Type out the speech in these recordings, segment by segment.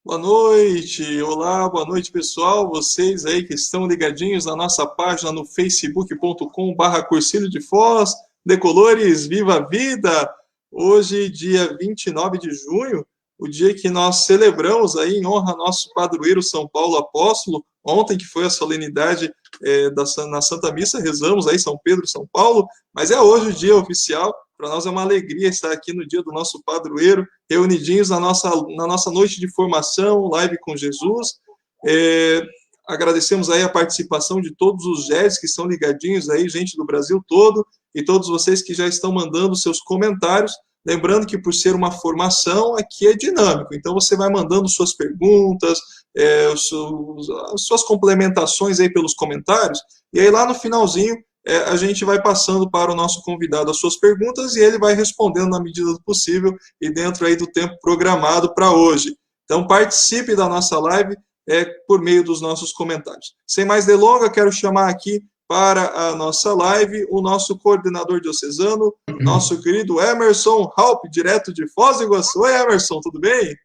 Boa noite, olá, boa noite pessoal, vocês aí que estão ligadinhos na nossa página no facebook.com/Cursilho de Foz, Decolores, Viva a Vida! Hoje, dia 29 de junho, o dia que nós celebramos aí em honra ao nosso padroeiro São Paulo Apóstolo, ontem que foi a solenidade na Santa Missa, rezamos aí São Pedro e São Paulo, mas é hoje o dia oficial. Para nós é uma alegria estar aqui no dia do nosso padroeiro, reunidinhos na nossa noite de formação, live com Jesus. Agradecemos aí a participação de todos os GERs que estão ligadinhos aí, gente do Brasil todo, e todos vocês que já estão mandando seus comentários. Lembrando que por ser uma formação, aqui é dinâmico, então você vai mandando suas perguntas, suas complementações aí pelos comentários, e aí lá no finalzinho, a gente vai passando para o nosso convidado as suas perguntas e ele vai respondendo na medida do possível e dentro aí do tempo programado para hoje. Então participe da nossa live por meio dos nossos comentários. Sem mais delongas, quero chamar aqui para a nossa live o nosso coordenador diocesano, nosso querido Emerson Halp, direto de Foz do Iguaçu. Oi, Emerson, tudo bem?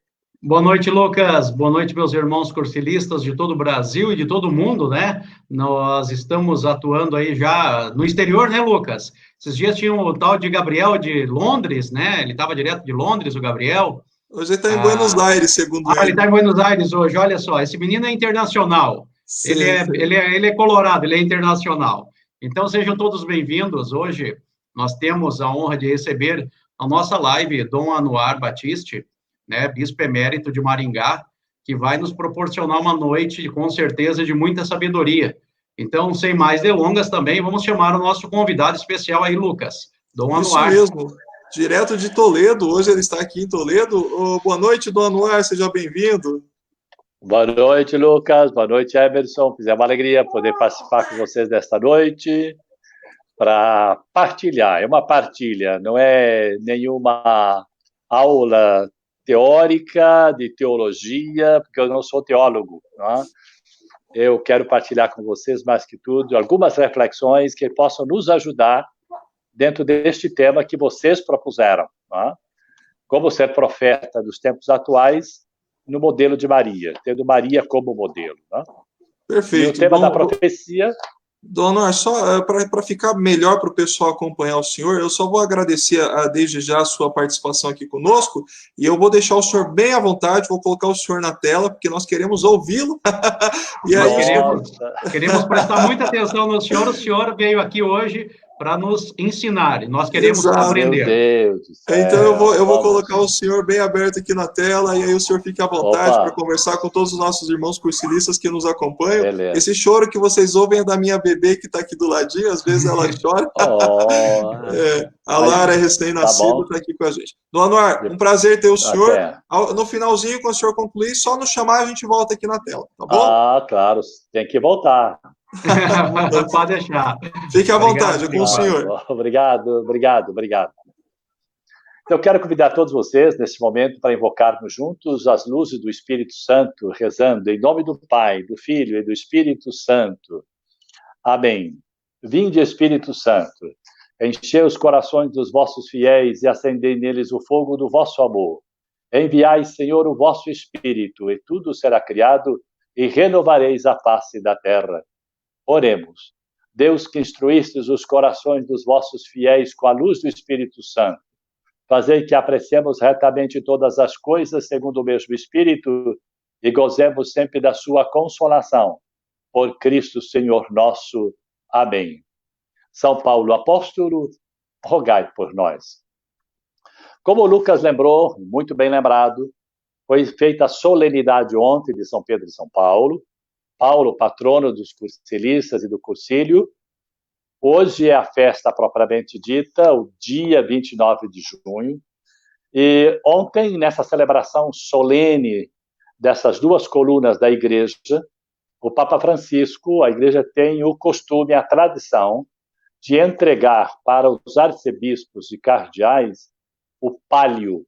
Boa noite, Lucas. Boa noite, meus irmãos cursilistas de todo o Brasil e de todo o mundo, né? Nós estamos atuando aí já no exterior, né, Lucas? Esses dias tinha o tal de Gabriel de Londres, né? Ele estava direto de Londres, o Gabriel. Hoje ele está em Buenos Aires, segundo ele. Ele está em Buenos Aires hoje, olha só. Esse menino é internacional. Sim, ele é colorado, ele é internacional. Então, sejam todos bem-vindos. Hoje nós temos a honra de receber a nossa live Dom Anuar Batiste, né, bispo emérito de Maringá, que vai nos proporcionar uma noite, com certeza, de muita sabedoria. Então, sem mais delongas também, vamos chamar o nosso convidado especial aí, Lucas. Dom Isso Anuar. mesmo, direto de Toledo. Hoje ele está aqui em Toledo. Boa noite, Dom Anuar, seja bem-vindo. Boa noite, Lucas. Boa noite, Emerson. É uma alegria poder participar com vocês desta noite para partilhar. É uma partilha, não é nenhuma aula teórica de teologia, porque eu não sou teólogo, não é? Eu quero partilhar com vocês, mais que tudo, algumas reflexões que possam nos ajudar dentro deste tema que vocês propuseram, não é? Como ser profeta dos tempos atuais no modelo de Maria, tendo Maria como modelo. Né? Perfeito. E o tema da profecia... Dona, só para ficar melhor para o pessoal acompanhar o senhor, eu só vou agradecer desde já a sua participação aqui conosco, e eu vou deixar o senhor bem à vontade, vou colocar o senhor na tela, porque nós queremos ouvi-lo. E aí, queremos prestar muita atenção no senhor. O senhor veio aqui hoje para nos ensinar, e nós queremos aprender. Meu Deus do céu. Então eu vou colocar o senhor bem aberto aqui na tela, e aí o senhor fique à vontade para conversar com todos os nossos irmãos cursilistas que nos acompanham. Beleza. Esse choro que vocês ouvem é da minha bebê que está aqui do ladinho, às vezes ela chora. A Lara é recém-nascida, está aqui com a gente. Dom Anuar, um prazer ter o senhor. No finalzinho, quando o senhor concluir, só nos chamar, a gente volta aqui na tela, tá bom? Ah, claro, tem que voltar. Não pode deixar. Fique à vontade, com o senhor. Obrigado. Então, eu quero convidar todos vocês, nesse momento, para invocarmos juntos as luzes do Espírito Santo, rezando em nome do Pai, do Filho e do Espírito Santo. Amém. Vinde, Espírito Santo, enchei os corações dos vossos fiéis e acendei neles o fogo do vosso amor. Enviai, Senhor, o vosso Espírito, e tudo será criado, e renovareis a face da terra. Oremos. Deus, que instruístes os corações dos vossos fiéis com a luz do Espírito Santo, fazei que apreciemos retamente todas as coisas segundo o mesmo Espírito e gozemos sempre da sua consolação. Por Cristo, Senhor nosso. Amém. São Paulo Apóstolo, rogai por nós. Como o Lucas lembrou, muito bem lembrado, foi feita a solenidade ontem de São Pedro e São Paulo, patrono dos cursilistas e do cursilho. Hoje é a festa propriamente dita, o dia 29 de junho. E ontem, nessa celebração solene dessas duas colunas da igreja, o Papa Francisco, a igreja tem o costume, a tradição, de entregar para os arcebispos e cardeais o pálio.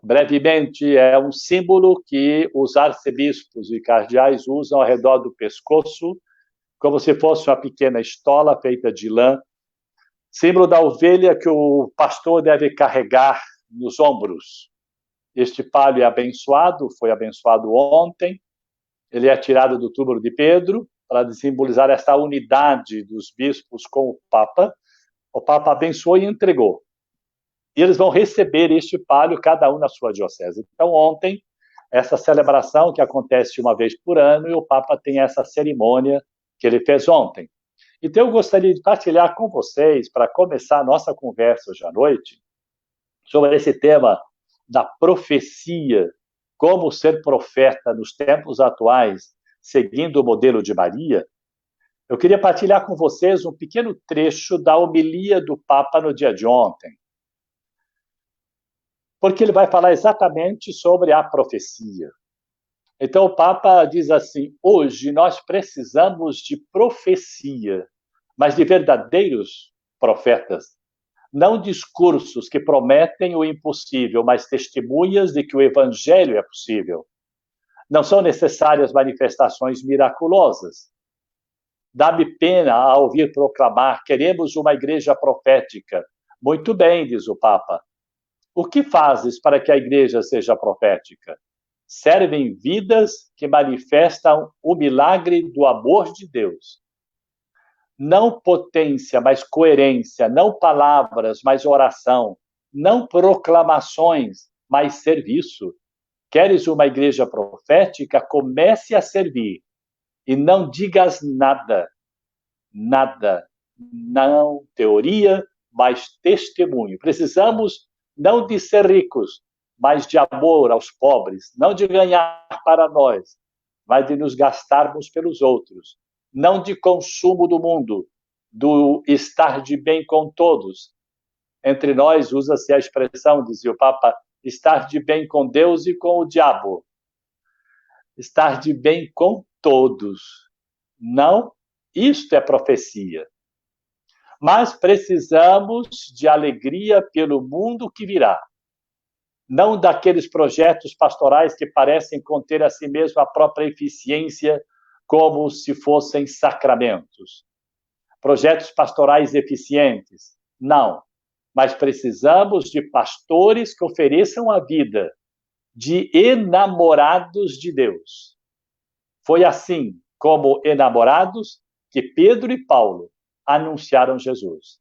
Brevemente, é um símbolo que os arcebispos e cardeais usam ao redor do pescoço, como se fosse uma pequena estola feita de lã, símbolo da ovelha que o pastor deve carregar nos ombros. Este pálio é abençoado, foi abençoado ontem, ele é tirado do túmulo de Pedro, para simbolizar essa unidade dos bispos com o Papa abençoou e entregou. E eles vão receber este pálio, cada um na sua diocese. Então, ontem, essa celebração que acontece uma vez por ano, e o Papa tem essa cerimônia que ele fez ontem. Então, eu gostaria de partilhar com vocês, para começar a nossa conversa hoje à noite, sobre esse tema da profecia, como ser profeta nos tempos atuais, seguindo o modelo de Maria. Eu queria partilhar com vocês um pequeno trecho da homilia do Papa no dia de ontem, porque ele vai falar exatamente sobre a profecia. Então, o Papa diz assim: hoje nós precisamos de profecia, mas de verdadeiros profetas. Não discursos que prometem o impossível, mas testemunhas de que o evangelho é possível. Não são necessárias manifestações miraculosas. Dá-me pena ao ouvir proclamar: queremos uma igreja profética. Muito bem, diz o Papa. O que fazes para que a igreja seja profética? Servem vidas que manifestam o milagre do amor de Deus. Não potência, mas coerência. Não palavras, mas oração. Não proclamações, mas serviço. Queres uma igreja profética? Comece a servir. E não digas nada. Nada. Não teoria, mas testemunho. Precisamos não de ser ricos, mas de amor aos pobres, não de ganhar para nós, mas de nos gastarmos pelos outros, não de consumo do mundo, do estar de bem com todos. Entre nós, usa-se a expressão, dizia o Papa, estar de bem com Deus e com o diabo. Estar de bem com todos. Não, isto é profecia. Mas precisamos de alegria pelo mundo que virá. Não daqueles projetos pastorais que parecem conter a si mesmo a própria eficiência, como se fossem sacramentos. Projetos pastorais eficientes. Não. Mas precisamos de pastores que ofereçam a vida, de enamorados de Deus. Foi assim, como enamorados, que Pedro e Paulo anunciaram Jesus.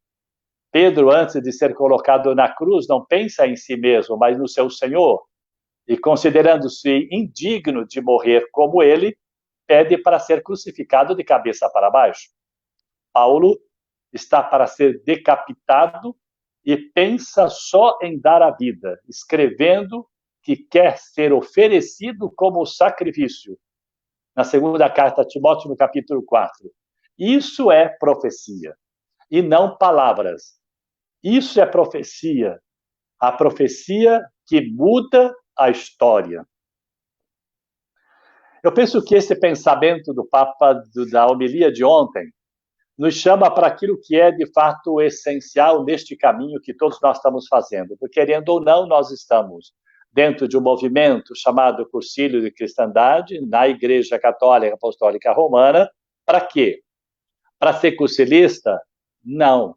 Pedro, antes de ser colocado na cruz, não pensa em si mesmo, mas no seu Senhor, e considerando-se indigno de morrer como ele, pede para ser crucificado de cabeça para baixo. Paulo está para ser decapitado e pensa só em dar a vida, escrevendo que quer ser oferecido como sacrifício. Na segunda carta a Timóteo, no capítulo 4. Isso é profecia, e não palavras. Isso é profecia, a profecia que muda a história. Eu penso que esse pensamento do Papa, da homilia de ontem, nos chama para aquilo que é, de fato, essencial neste caminho que todos nós estamos fazendo. Porque, querendo ou não, nós estamos dentro de um movimento chamado Cursilho de Cristandade, na Igreja Católica Apostólica Romana. Para quê? Para ser cursilista? Não.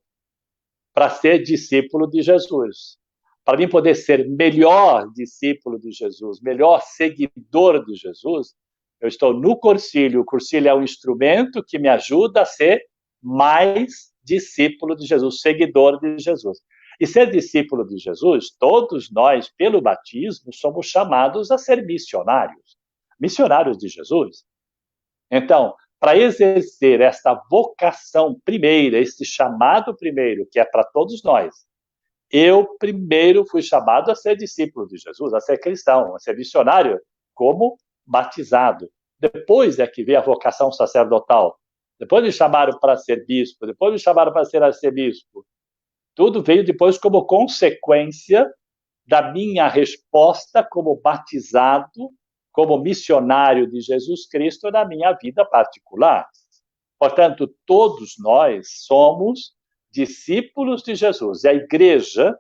Para ser discípulo de Jesus. Para mim poder ser melhor discípulo de Jesus, melhor seguidor de Jesus, eu estou no cursilho. O cursilho é um instrumento que me ajuda a ser mais discípulo de Jesus, seguidor de Jesus. E ser discípulo de Jesus, todos nós, pelo batismo, somos chamados a ser missionários. Missionários de Jesus. Então, para exercer esta vocação primeira, esse chamado primeiro, que é para todos nós, eu primeiro fui chamado a ser discípulo de Jesus, a ser cristão, a ser missionário, como batizado. Depois é que veio a vocação sacerdotal. Depois me chamaram para ser bispo, depois me chamaram para ser arcebispo. Tudo veio depois como consequência da minha resposta como batizado, como missionário de Jesus Cristo na minha vida particular. Portanto, todos nós somos discípulos de Jesus. E a igreja,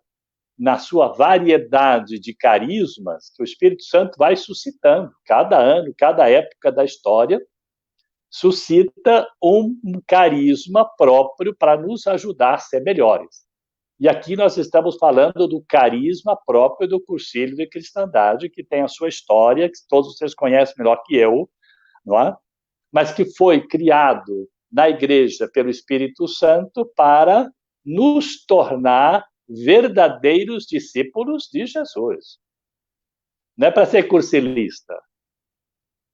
na sua variedade de carismas, que o Espírito Santo vai suscitando, cada ano, cada época da história, suscita um carisma próprio para nos ajudar a ser melhores. E aqui nós estamos falando do carisma próprio do Cursilho de Cristandade, que tem a sua história, que todos vocês conhecem melhor que eu, não é? Mas que foi criado na igreja pelo Espírito Santo para nos tornar verdadeiros discípulos de Jesus. Não é para ser cursilista,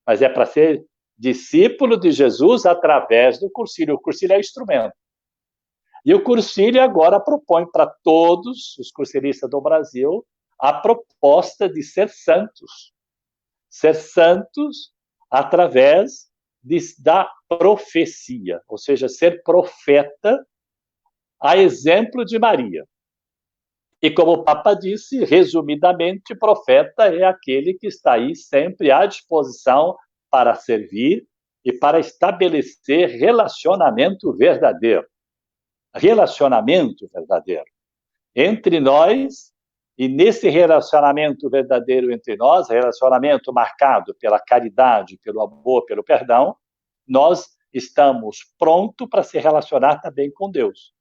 mas é para ser discípulo de Jesus através do cursilho. O cursilho é instrumento. E o cursilho agora propõe para todos os cursilistas do Brasil a proposta de ser santos. Ser santos através da profecia, ou seja, ser profeta a exemplo de Maria. E como o Papa disse, resumidamente, profeta é aquele que está aí sempre à disposição para servir e para estabelecer relacionamento verdadeiro. Relacionamento verdadeiro entre nós, e nesse relacionamento verdadeiro entre nós, relacionamento marcado pela caridade, pelo amor, pelo perdão, nós estamos prontos para se relacionar também com Deus.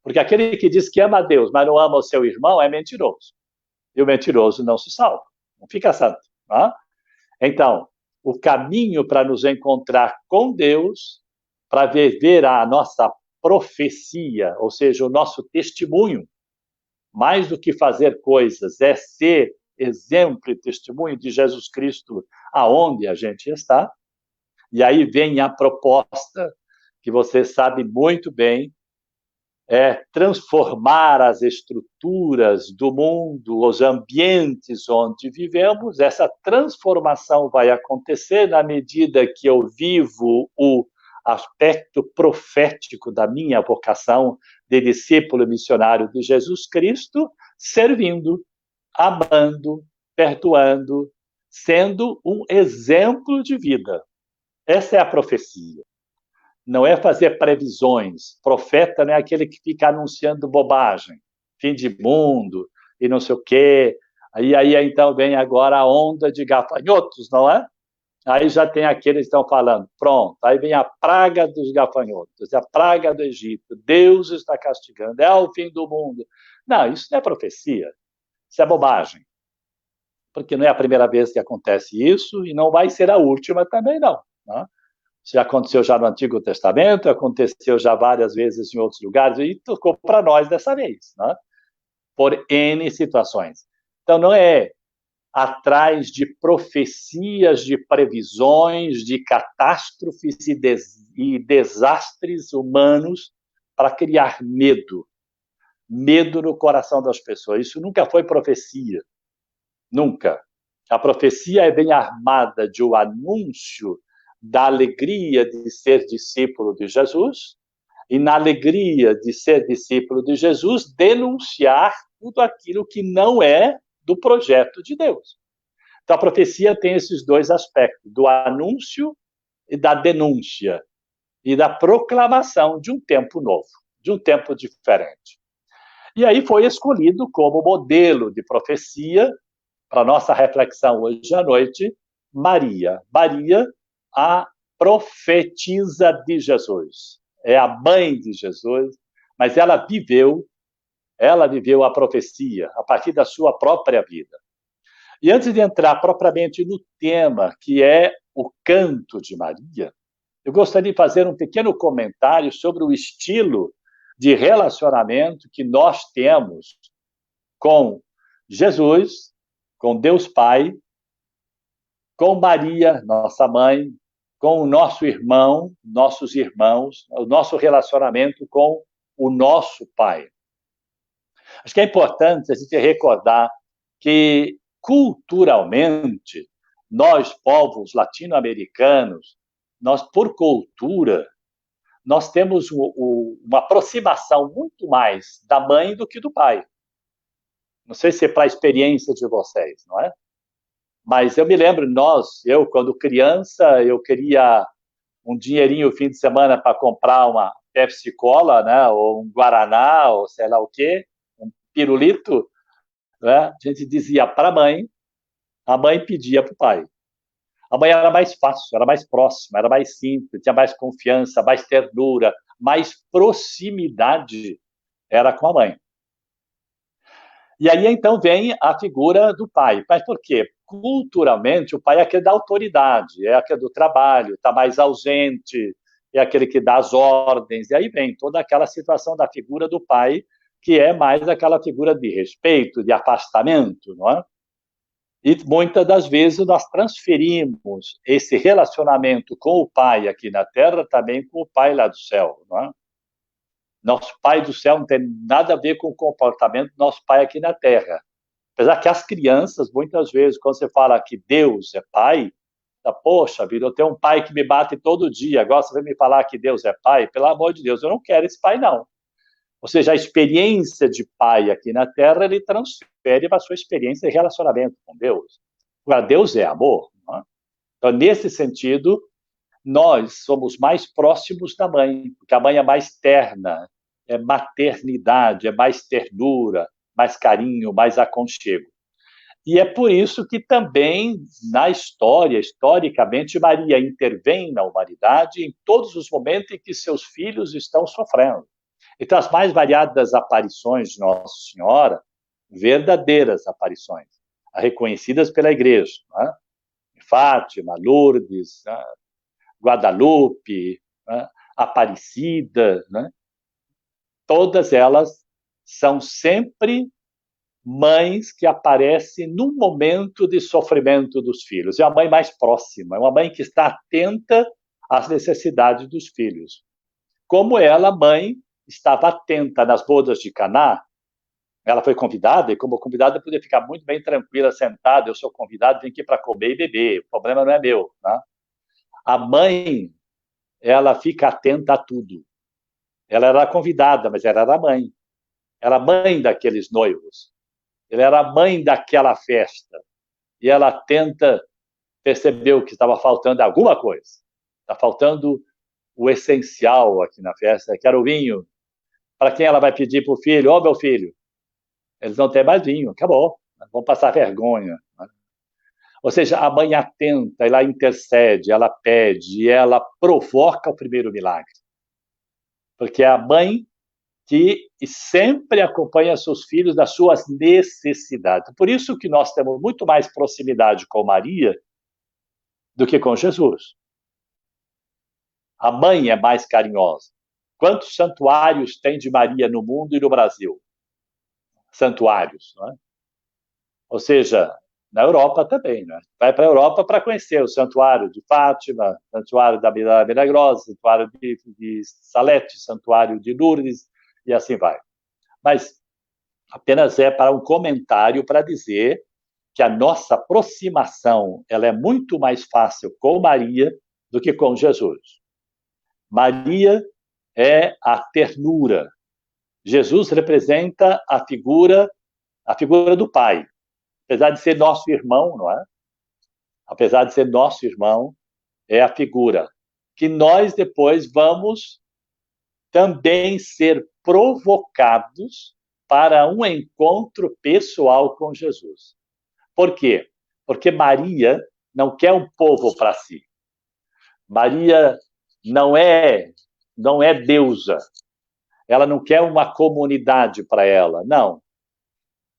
Porque aquele que diz que ama a Deus, mas não ama o seu irmão, é mentiroso. E o mentiroso não se salva, não fica santo. Não? Então, o caminho para nos encontrar com Deus, para viver a nossa profecia, ou seja, o nosso testemunho, mais do que fazer coisas, é ser exemplo e testemunho de Jesus Cristo aonde a gente está. E aí vem a proposta, que você sabe muito bem, é transformar as estruturas do mundo, os ambientes onde vivemos. Essa transformação vai acontecer na medida que eu vivo aspecto profético da minha vocação de discípulo missionário de Jesus Cristo, servindo, amando, perdoando, sendo um exemplo de vida. Essa é a profecia. Não é fazer previsões. Profeta não é aquele que fica anunciando bobagem, fim de mundo e não sei o quê. Aí então vem agora a onda de gafanhotos, não é? Aí já tem aqueles que estão falando, pronto, aí vem a praga dos gafanhotos, a praga do Egito, Deus está castigando, é o fim do mundo. Não, isso não é profecia, isso é bobagem. Porque não é a primeira vez que acontece isso e não vai ser a última também, não. Né? Isso aconteceu já no Antigo Testamento, aconteceu já várias vezes em outros lugares e tocou para nós dessa vez, né? Por N situações. Então, não é atrás de profecias, de previsões, de catástrofes e desastres humanos para criar medo no coração das pessoas. Isso nunca foi profecia. Nunca. A profecia é bem armada de um anúncio da alegria de ser discípulo de Jesus e, na alegria de ser discípulo de Jesus, denunciar tudo aquilo que não é do projeto de Deus. Então, a profecia tem esses dois aspectos, do anúncio e da denúncia, e da proclamação de um tempo novo, de um tempo diferente. E aí foi escolhido como modelo de profecia, para nossa reflexão hoje à noite, Maria. Maria, a profetisa de Jesus. É a mãe de Jesus, mas ela viveu a profecia a partir da sua própria vida. E antes de entrar propriamente no tema, que é o canto de Maria, eu gostaria de fazer um pequeno comentário sobre o estilo de relacionamento que nós temos com Jesus, com Deus Pai, com Maria, nossa mãe, com o nosso irmão, nossos irmãos, o nosso relacionamento com o nosso Pai. Acho que é importante a gente recordar que, culturalmente, nós, povos latino-americanos, nós, por cultura, nós temos uma aproximação muito mais da mãe do que do pai. Não sei se é para a experiência de vocês, não é? Mas eu me lembro, eu quando criança, eu queria um dinheirinho no fim de semana para comprar uma Pepsi Cola, né? Ou um Guaraná, ou sei lá o quê, um pirulito, né? A gente dizia para a mãe pedia para o pai. A mãe era mais fácil, era mais próxima, era mais simples, tinha mais confiança, mais ternura, mais proximidade era com a mãe. E aí, então, vem a figura do pai. Mas por quê? Culturalmente, o pai é aquele da autoridade, é aquele do trabalho, está mais ausente, é aquele que dá as ordens. E aí vem toda aquela situação da figura do pai, que é mais aquela figura de respeito, de afastamento, não é? E muitas das vezes nós transferimos esse relacionamento com o pai aqui na Terra também com o pai lá do céu, não é? Nosso pai do céu não tem nada a ver com o comportamento do nosso pai aqui na Terra. Apesar que as crianças, muitas vezes, quando você fala que Deus é pai, poxa vida, eu tenho um pai que me bate todo dia, agora você vai me falar que Deus é pai? Pelo amor de Deus, eu não quero esse pai, não. Ou seja, a experiência de pai aqui na Terra, ele transfere para a sua experiência de relacionamento com Deus. Agora, Deus é amor. Não é? Então, nesse sentido, nós somos mais próximos da mãe, porque a mãe é mais terna, é maternidade, é mais ternura, mais carinho, mais aconchego. E é por isso que também, na história, historicamente, Maria intervém na humanidade em todos os momentos em que seus filhos estão sofrendo. Então, as mais variadas aparições de Nossa Senhora, verdadeiras aparições, reconhecidas pela Igreja, né? Fátima, Lourdes, né? Guadalupe, né? Aparecida, né? Todas elas são sempre mães que aparecem no momento de sofrimento dos filhos. É a mãe mais próxima, é uma mãe que está atenta às necessidades dos filhos. Como ela, mãe, estava atenta nas bodas de Caná, ela foi convidada, e como convidada podia ficar muito bem tranquila, sentada, eu sou convidado, vim aqui para comer e beber, o problema não é meu. Né? A mãe ela fica atenta a tudo. Ela era convidada, mas ela era mãe. Era mãe daqueles noivos. Ela era mãe daquela festa. E ela tenta perceber que estava faltando alguma coisa. Está faltando o essencial aqui na festa, que era o vinho. Para quem ela vai pedir para o filho? Ó, meu filho, eles não têm mais vinho, acabou. Vão passar vergonha. Ou seja, a mãe atenta, ela intercede, ela pede, ela provoca o primeiro milagre. Porque é a mãe que sempre acompanha seus filhos nas suas necessidades. Por isso que nós temos muito mais proximidade com Maria do que com Jesus. A mãe é mais carinhosa. Quantos santuários tem de Maria no mundo e no Brasil? Santuários, não é? Ou seja, na Europa também, né? Vai para a Europa para conhecer o santuário de Fátima, santuário da Milagrosa, santuário de Salete, santuário de Lourdes, e assim vai. Mas apenas é para um comentário para dizer que a nossa aproximação ela é muito mais fácil com Maria do que com Jesus. Maria é a ternura. Jesus representa a figura do Pai. Apesar de ser nosso irmão, não é? Apesar de ser nosso irmão, é a figura que nós depois vamos também ser provocados para um encontro pessoal com Jesus. Por quê? Porque Maria não quer um povo para si. Maria não é deusa. Ela não quer uma comunidade para ela, não.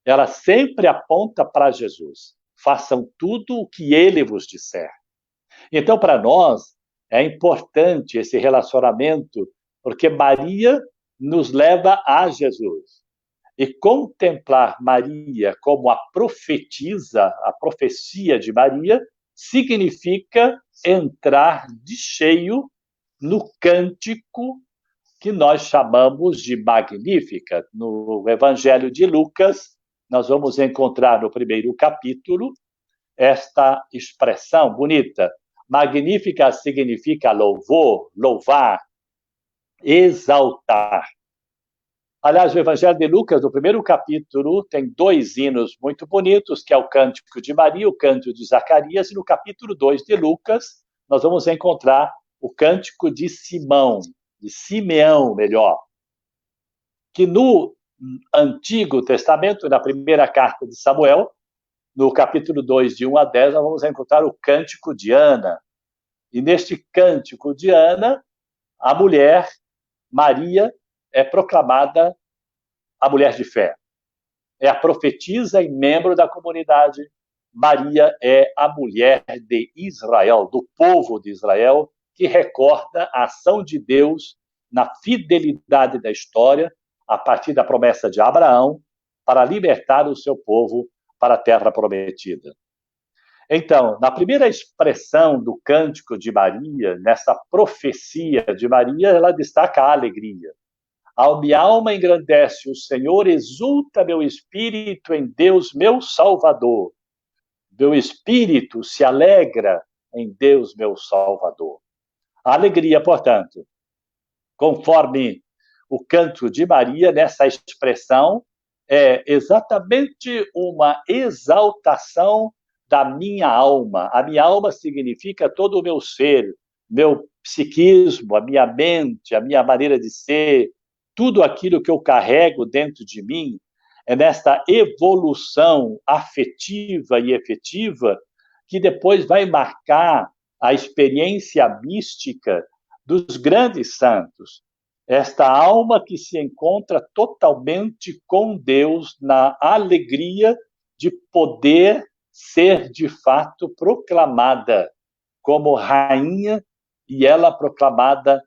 Ela sempre aponta para Jesus. Façam tudo o que ele vos disser. Então, para nós, é importante esse relacionamento, porque Maria nos leva a Jesus. E contemplar Maria como a profetisa, a profecia de Maria, significa entrar de cheio no cântico que nós chamamos de Magnífica. No Evangelho de Lucas, nós vamos encontrar no primeiro capítulo esta expressão bonita. Magnífica significa louvor, louvar, exaltar. Aliás, o Evangelho de Lucas, no primeiro capítulo, tem 2 hinos muito bonitos, que é o Cântico de Maria, o Cântico de Zacarias, e no capítulo 2 de Lucas, nós vamos encontrar o Cântico de Simeão, melhor, que no Antigo Testamento, na primeira carta de Samuel, no capítulo 2, de 1 a 10, nós vamos encontrar o Cântico de Ana. E neste Cântico de Ana, a mulher, Maria, é proclamada a mulher de fé. É a profetisa e membro da comunidade. Maria é a mulher de Israel, do povo de Israel, que recorda a ação de Deus na fidelidade da história, a partir da promessa de Abraão, para libertar o seu povo para a terra prometida. Então, na primeira expressão do Cântico de Maria, nessa profecia de Maria, ela destaca a alegria. A minha alma engrandece o Senhor, exulta meu espírito em Deus, meu Salvador. Meu espírito se alegra em Deus, meu Salvador. A alegria, portanto, conforme o canto de Maria, nessa expressão, é exatamente uma exaltação da minha alma. A minha alma significa todo o meu ser, meu psiquismo, a minha mente, a minha maneira de ser, tudo aquilo que eu carrego dentro de mim, é nesta evolução afetiva e efetiva que depois vai marcar a experiência mística dos grandes santos. Esta alma que se encontra totalmente com Deus na alegria de poder ser, de fato, proclamada como rainha e ela proclamada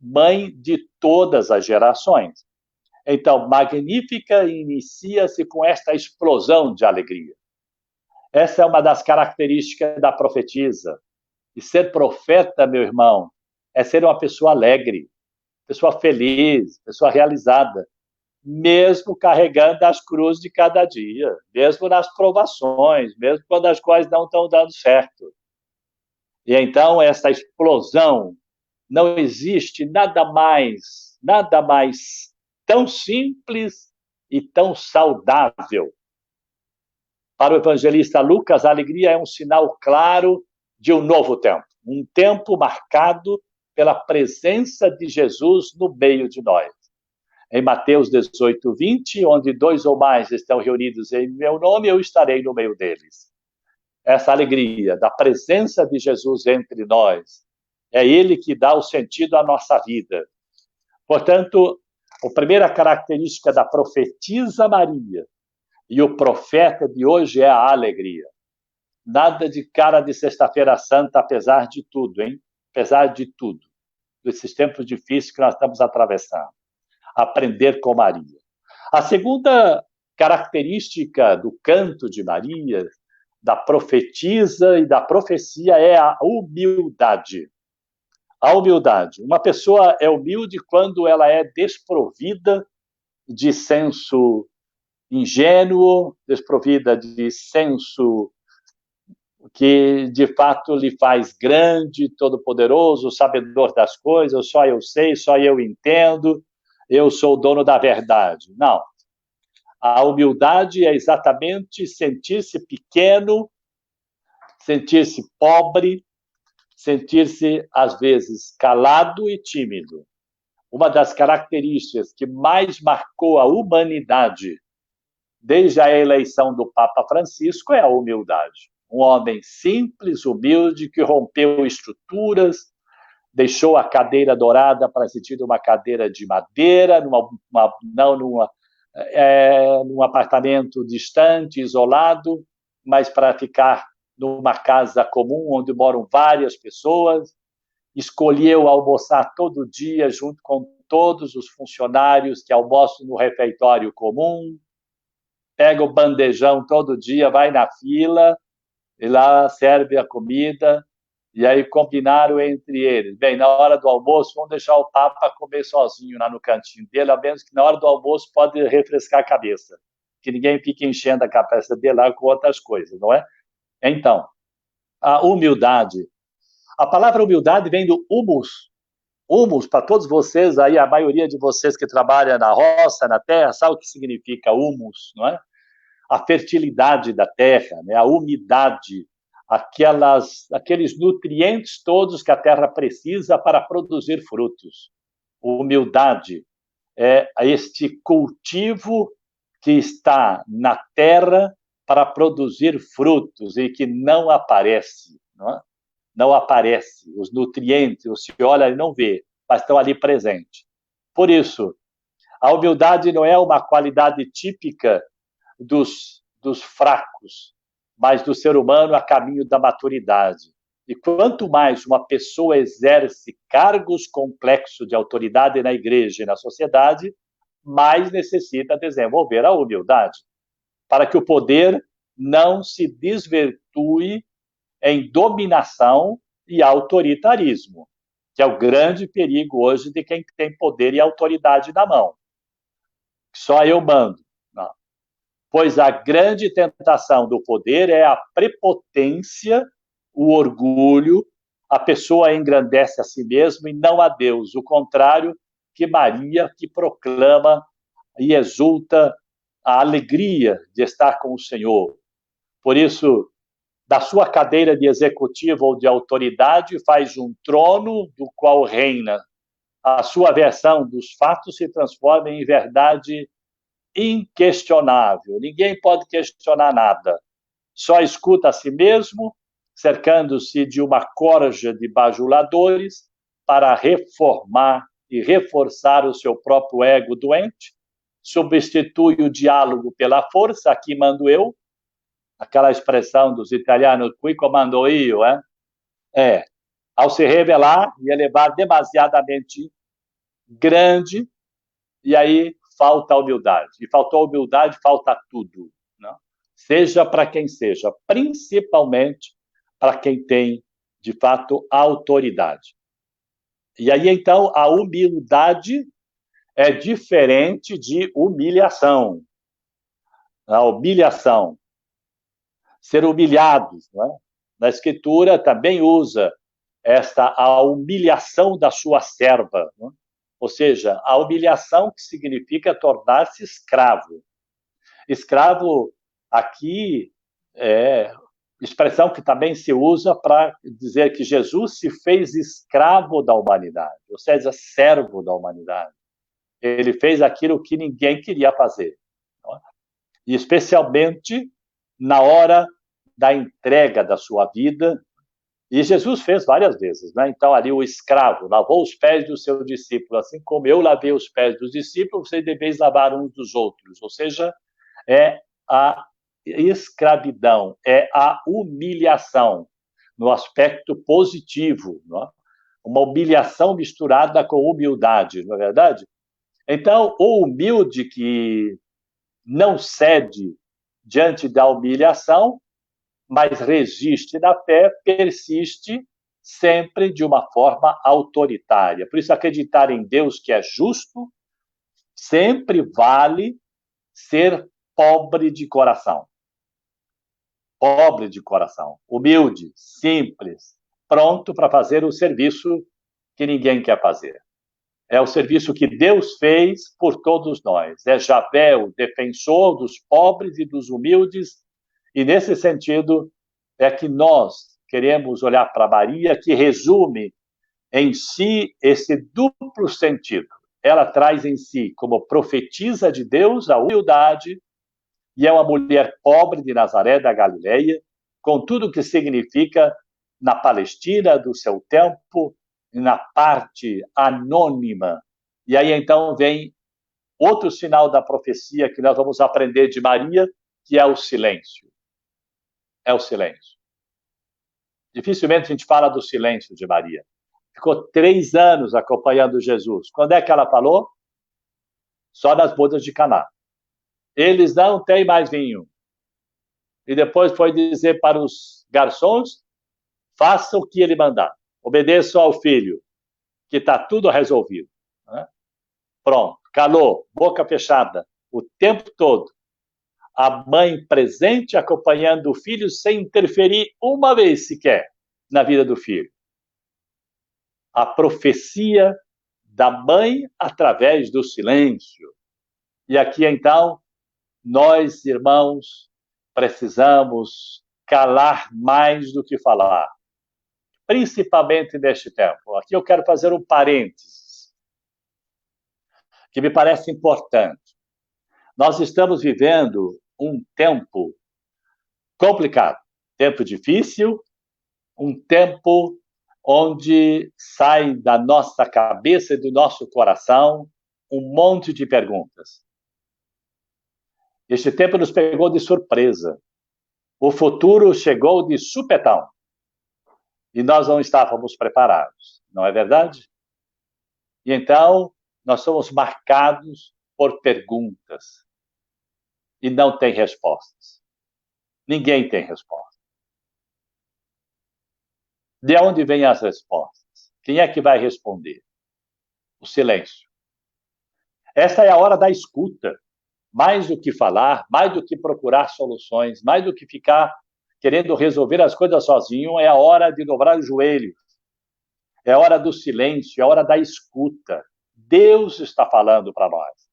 mãe de todas as gerações. Então, Magnífica inicia-se com esta explosão de alegria. Essa é uma das características da profetisa. E ser profeta, meu irmão, é ser uma pessoa alegre, pessoa feliz, pessoa realizada, mesmo carregando as cruzes de cada dia, mesmo nas provações, mesmo quando as coisas não estão dando certo. E então, essa explosão não existe nada mais tão simples e tão saudável. Para o evangelista Lucas, a alegria é um sinal claro de um novo tempo. Um tempo marcado pela presença de Jesus no meio de nós. Em Mateus 18, 20, onde 2 ou mais estão reunidos em meu nome, eu estarei no meio deles. Essa alegria da presença de Jesus entre nós, é Ele que dá o sentido à nossa vida. Portanto, a primeira característica da profetisa Maria e o profeta de hoje é a alegria. Nada de cara de Sexta-feira Santa, apesar de tudo, hein? Apesar de tudo. Desses tempos difíceis que nós estamos atravessando. Aprender com Maria. A segunda característica do canto de Maria, da profetisa e da profecia, é a humildade. A humildade. Uma pessoa é humilde quando ela é desprovida de senso ingênuo, desprovida de senso que de fato lhe faz grande, todo-poderoso, sabedor das coisas, só eu sei, só eu entendo, eu sou o dono da verdade. Não. A humildade é exatamente sentir-se pequeno, sentir-se pobre, sentir-se, às vezes, calado e tímido. Uma das características que mais marcou a humanidade desde a eleição do Papa Francisco é a humildade. Um homem simples, humilde, que rompeu estruturas, deixou a cadeira dourada para sentir uma cadeira de madeira, num apartamento distante, isolado, mas para ficar numa casa comum, onde moram várias pessoas, escolheu almoçar todo dia junto com todos os funcionários que almoçam no refeitório comum, pega o bandejão todo dia, vai na fila, e lá serve a comida, e aí combinaram entre eles. Bem, na hora do almoço, vamos deixar o Papa comer sozinho lá no cantinho dele, a menos que na hora do almoço pode refrescar a cabeça, que ninguém fique enchendo a cabeça dele lá com outras coisas, não é? Então, a humildade. A palavra humildade vem do humus. Humus, para todos vocês aí, a maioria de vocês que trabalham na roça, na terra, sabe o que significa humus, não é? A fertilidade da terra, né? A umidade, aqueles nutrientes todos que a terra precisa para produzir frutos. Humildade é este cultivo que está na terra para produzir frutos e que não aparece, não é? Não aparece. Os nutrientes, você olha e não vê, mas estão ali presentes. Por isso, a humildade não é uma qualidade típica dos fracos, mas do ser humano a caminho da maturidade. E quanto mais uma pessoa exerce cargos complexos de autoridade na igreja e na sociedade, mais necessita desenvolver a humildade, para que o poder não se desvirtue em dominação e autoritarismo, que é o grande perigo hoje de quem tem poder e autoridade na mão. Só eu mando. Não. Pois a grande tentação do poder é a prepotência, o orgulho, a pessoa engrandece a si mesma e não a Deus. O contrário que Maria, que proclama e exulta a alegria de estar com o Senhor. Por isso, da sua cadeira de executivo ou de autoridade, faz um trono do qual reina. A sua versão dos fatos se transforma em verdade inquestionável. Ninguém pode questionar nada. Só escuta a si mesmo, cercando-se de uma corja de bajuladores para reformar e reforçar o seu próprio ego doente, substitui o diálogo pela força, aqui mando eu, aquela expressão dos italianos, qui comando io, ao se revelar e elevar demasiadamente grande, e aí falta a humildade. E faltou a humildade, falta tudo. Não? Seja para quem seja, principalmente para quem tem, de fato, autoridade. E aí, então, a humildade é diferente de humilhação. A humilhação. Ser humilhados, não é? Na Escritura também usa a humilhação da sua serva, né? Ou seja, a humilhação que significa tornar-se escravo. Escravo aqui é expressão que também se usa para dizer que Jesus se fez escravo da humanidade, ou seja, servo da humanidade. Ele fez aquilo que ninguém queria fazer, não é? E especialmente na hora da entrega da sua vida. E Jesus fez várias vezes, né? Então, ali o escravo lavou os pés do seu discípulo, assim como eu lavei os pés dos discípulos, vocês deveis lavar uns dos outros. Ou seja, é a escravidão, é a humilhação, no aspecto positivo, não é? Uma humilhação misturada com humildade, não é verdade? Então, o humilde que não cede diante da humilhação, mas resiste na fé, persiste sempre de uma forma autoritária. Por isso, acreditar em Deus que é justo sempre vale ser pobre de coração. Pobre de coração, humilde, simples, pronto para fazer o serviço que ninguém quer fazer. É o serviço que Deus fez por todos nós. É Javé, o defensor dos pobres e dos humildes, e nesse sentido é que nós queremos olhar para Maria, que resume em si esse duplo sentido. Ela traz em si, como profetisa de Deus, a humildade, e é uma mulher pobre de Nazaré, da Galileia, com tudo o que significa na Palestina do seu tempo, na parte anônima. E aí, então, vem outro sinal da profecia que nós vamos aprender de Maria, que é o silêncio. É o silêncio. Dificilmente a gente fala do silêncio de Maria. Ficou 3 anos acompanhando Jesus. Quando é que ela falou? Só nas bodas de Caná. Eles não têm mais vinho. E depois foi dizer para os garçons, faça o que ele mandar. Obedeça ao filho, que está tudo resolvido. Né? Pronto, calou, boca fechada, o tempo todo. A mãe presente acompanhando o filho sem interferir uma vez sequer na vida do filho. A profecia da mãe através do silêncio. E aqui, então, nós, irmãos, precisamos calar mais do que falar. Principalmente neste tempo. Aqui eu quero fazer um parênteses, que me parece importante. Nós estamos vivendo um tempo complicado, tempo difícil, um tempo onde sai da nossa cabeça e do nosso coração um monte de perguntas. Este tempo nos pegou de surpresa. O futuro chegou de supetão. E nós não estávamos preparados, não é verdade? E então, nós somos marcados por perguntas. E não tem respostas. Ninguém tem resposta. De onde vêm as respostas? Quem é que vai responder? O silêncio. Essa é a hora da escuta. Mais do que falar, mais do que procurar soluções, mais do que ficar querendo resolver as coisas sozinho, é a hora de dobrar os joelhos. É a hora do silêncio, é a hora da escuta. Deus está falando para nós.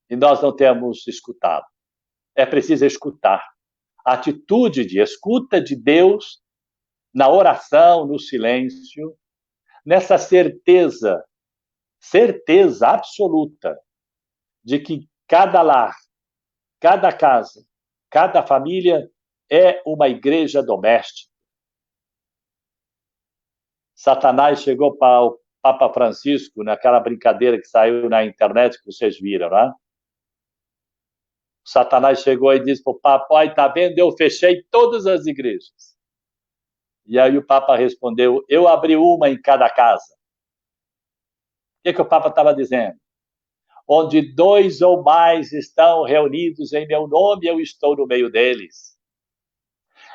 E nós não temos escutado. É preciso escutar. A atitude de escuta de Deus na oração, no silêncio, nessa certeza absoluta de que cada lar, cada casa, cada família é uma igreja doméstica. Satanás chegou para o Papa Francisco, naquela brincadeira que saiu na internet, que vocês viram, né? Satanás chegou e disse para o Papa, olha, está vendo, eu fechei todas as igrejas. E aí o Papa respondeu, eu abri uma em cada casa. O que o Papa estava dizendo? Onde 2 ou mais estão reunidos em meu nome, eu estou no meio deles.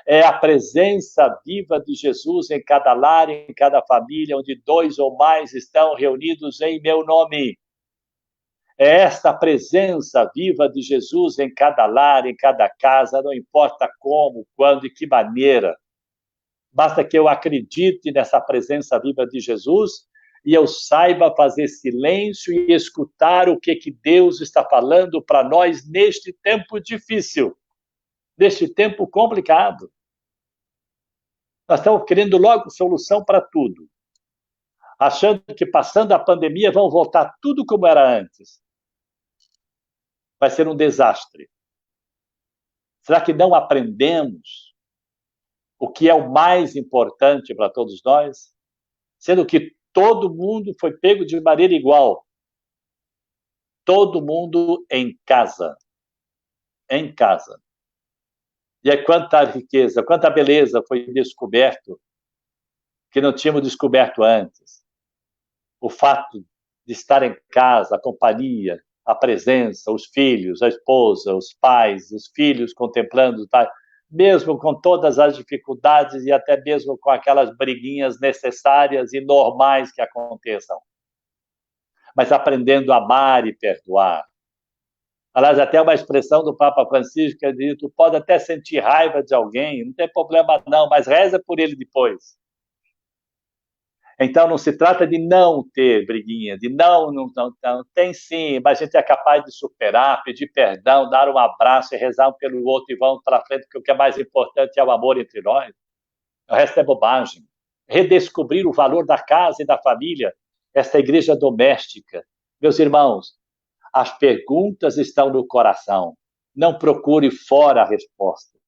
É a presença viva de Jesus em cada lar, em cada família, onde 2 ou mais estão reunidos em meu nome. É essa presença viva de Jesus em cada lar, em cada casa, não importa como, quando e que maneira. Basta que eu acredite nessa presença viva de Jesus e eu saiba fazer silêncio e escutar o que Deus está falando para nós neste tempo difícil, neste tempo complicado. Nós estamos querendo logo solução para tudo, achando que passando a pandemia vão voltar tudo como era antes. Vai ser um desastre. Será que não aprendemos o que é o mais importante para todos nós? Sendo que todo mundo foi pego de maneira igual. Todo mundo em casa. Em casa. E aí quanta riqueza, quanta beleza foi descoberto que não tínhamos descoberto antes. O fato de estar em casa, a companhia, a presença, os filhos, a esposa, os pais, os filhos contemplando, tá? Mesmo com todas as dificuldades e até mesmo com aquelas briguinhas necessárias e normais que aconteçam. Mas aprendendo a amar e perdoar. Aliás, até uma expressão do Papa Francisco que diz: tu pode até sentir raiva de alguém, não tem problema não, mas reza por ele depois. Então, não se trata de não ter briguinha, de não, tem sim, mas a gente é capaz de superar, pedir perdão, dar um abraço e rezar um pelo outro e vamos para frente, porque o que é mais importante é o amor entre nós. O resto é bobagem. Redescobrir o valor da casa e da família, essa igreja doméstica. Meus irmãos, as perguntas estão no coração. Não procure fora a resposta.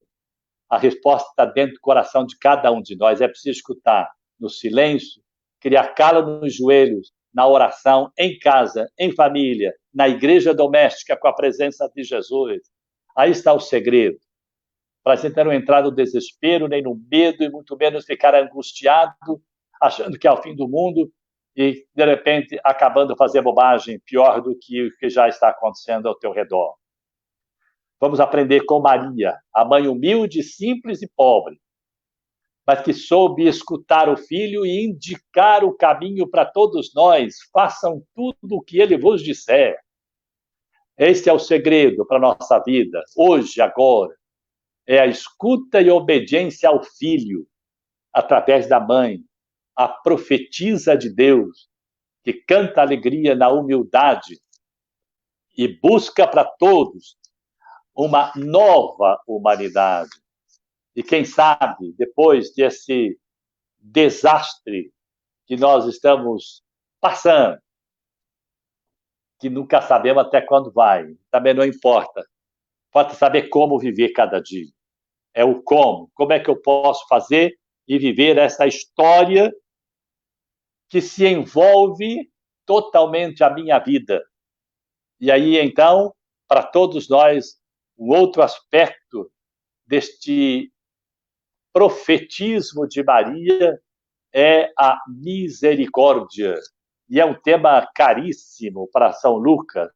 A resposta está dentro do coração de cada um de nós. É preciso escutar no silêncio, criar calo nos joelhos, na oração, em casa, em família, na igreja doméstica, com a presença de Jesus. Aí está o segredo. Para a gente não entrar no desespero, nem no medo, e muito menos ficar angustiado, achando que é o fim do mundo, e, de repente, acabando de fazer bobagem pior do que o que já está acontecendo ao teu redor. Vamos aprender com Maria, a mãe humilde, simples e pobre, mas que soube escutar o filho e indicar o caminho para todos nós. Façam tudo o que ele vos disser. Esse é o segredo para a nossa vida, hoje, agora. É a escuta e obediência ao filho, através da mãe, a profetisa de Deus, que canta alegria na humildade e busca para todos uma nova humanidade. E quem sabe, depois desse desastre que nós estamos passando, que nunca sabemos até quando vai, também não importa. Importa saber como viver cada dia. É o como. Como é que eu posso fazer e viver essa história que se envolve totalmente a minha vida. E aí, então, para todos nós, um outro aspecto deste profetismo de Maria é a misericórdia. E é um tema caríssimo para São Lucas.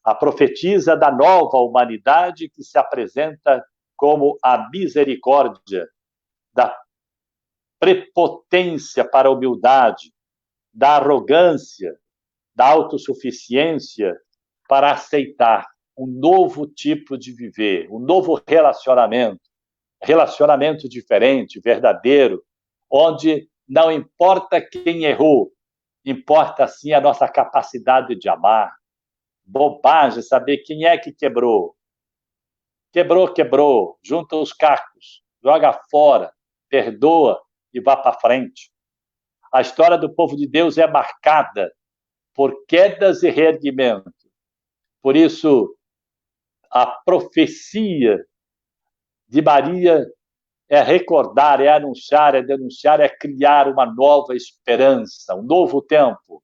A profetisa da nova humanidade que se apresenta como a misericórdia, da prepotência para a humildade, da arrogância, da autossuficiência para aceitar um novo tipo de viver, um novo relacionamento diferente, verdadeiro, onde não importa quem errou, importa sim a nossa capacidade de amar. Bobagem saber quem é que quebrou. Quebrou, junta os cacos, joga fora, perdoa e vá para frente. A história do povo de Deus é marcada por quedas e reerguimento. Por isso, a profecia de Maria é recordar, é anunciar, é denunciar, é criar uma nova esperança, um novo tempo.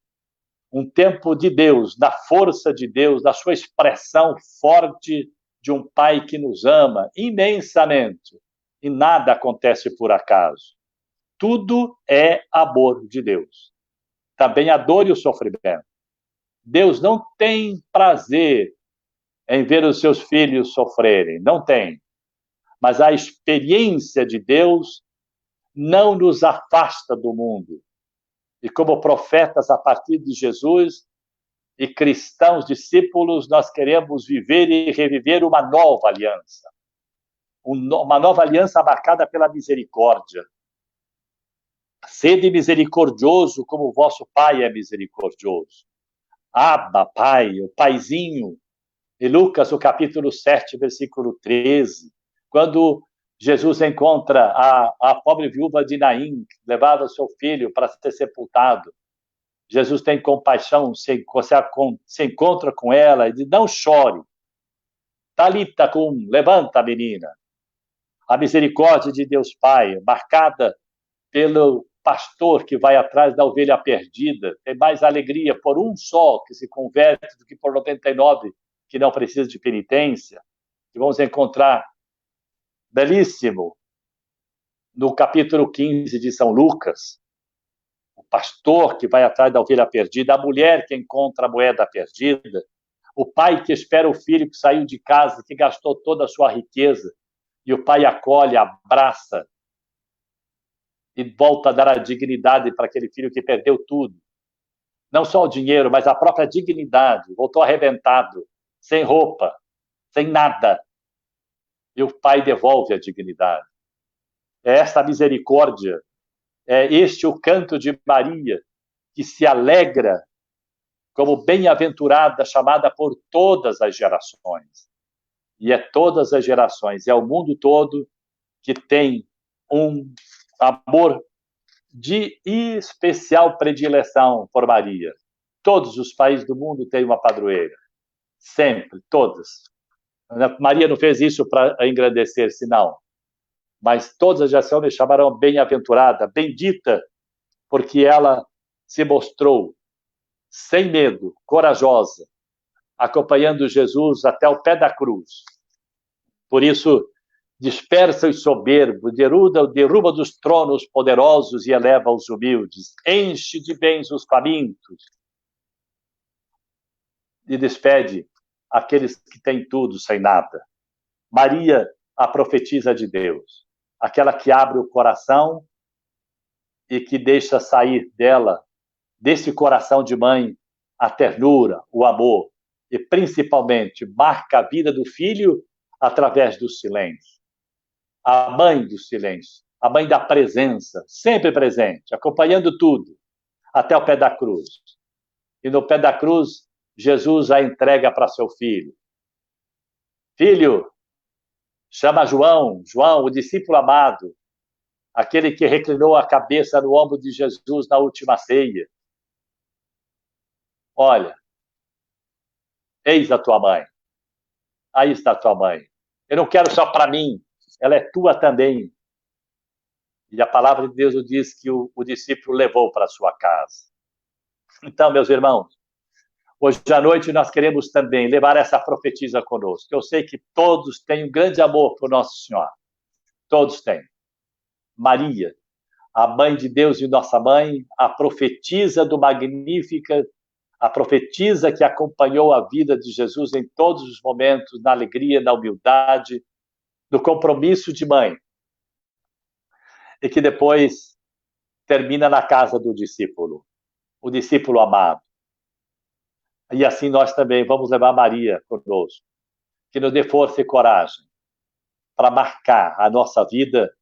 Um tempo de Deus, da força de Deus, da sua expressão forte de um Pai que nos ama imensamente. E nada acontece por acaso. Tudo é amor de Deus. Também a dor e o sofrimento. Deus não tem prazer em ver os seus filhos sofrerem. Não tem. Mas a experiência de Deus não nos afasta do mundo. E como profetas a partir de Jesus e cristãos discípulos, nós queremos viver e reviver uma nova aliança. Uma nova aliança marcada pela misericórdia. Sede misericordioso como o vosso Pai é misericordioso. Abba, Pai, o Paizinho. Em Lucas, o capítulo 7, versículo 13, quando Jesus encontra a pobre viúva de Naim, que levava seu filho para ser sepultado. Jesus tem compaixão, se encontra com ela e diz, não chore. Talita cum, levanta, menina. A misericórdia de Deus Pai, marcada pelo pastor que vai atrás da ovelha perdida, tem mais alegria por um só que se converte do que por 99 que não precisa de penitência. Que vamos encontrar belíssimo no capítulo 15 de São Lucas. O pastor que vai atrás da ovelha perdida, a mulher que encontra a moeda perdida, o pai que espera o filho que saiu de casa, que gastou toda a sua riqueza, e o pai acolhe, abraça, e volta a dar a dignidade para aquele filho que perdeu tudo. Não só o dinheiro, mas a própria dignidade. Voltou arrebentado, sem roupa, sem nada. E o pai devolve a dignidade. É essa misericórdia, é este o canto de Maria, que se alegra como bem-aventurada, chamada por todas as gerações. E é todas as gerações, é o mundo todo que tem um amor de especial predileção por Maria. Todos os países do mundo têm uma padroeira. Sempre, todas. Maria não fez isso para engrandecer-se, não. Mas todas as gerações chamarão bem-aventurada, bendita, porque ela se mostrou sem medo, corajosa, acompanhando Jesus até o pé da cruz. Por isso, dispersa os soberbos, derruba dos tronos poderosos e eleva os humildes, enche de bens os famintos e despede aqueles que têm tudo sem nada. Maria, a profetisa de Deus, aquela que abre o coração e que deixa sair dela, desse coração de mãe, a ternura, o amor, e principalmente marca a vida do filho através do silêncio. A mãe do silêncio, a mãe da presença, sempre presente, acompanhando tudo, até o pé da cruz. E no pé da cruz, Jesus a entrega para seu filho. Filho, chama João, o discípulo amado, aquele que reclinou a cabeça no ombro de Jesus na última ceia. Olha, eis a tua mãe. Aí está a tua mãe. Eu não quero só para mim, ela é tua também. E a palavra de Deus diz que o discípulo levou para a sua casa. Então, meus irmãos, hoje à noite nós queremos também levar essa profetisa conosco. Eu sei que todos têm um grande amor por Nossa Senhora. Todos têm. Maria, a mãe de Deus e nossa mãe, a profetisa do Magnífica, a profetisa que acompanhou a vida de Jesus em todos os momentos, na alegria, na humildade, no compromisso de mãe. E que depois termina na casa do discípulo, o discípulo amado. E assim nós também vamos levar Maria conosco, que nos dê força e coragem para marcar a nossa vida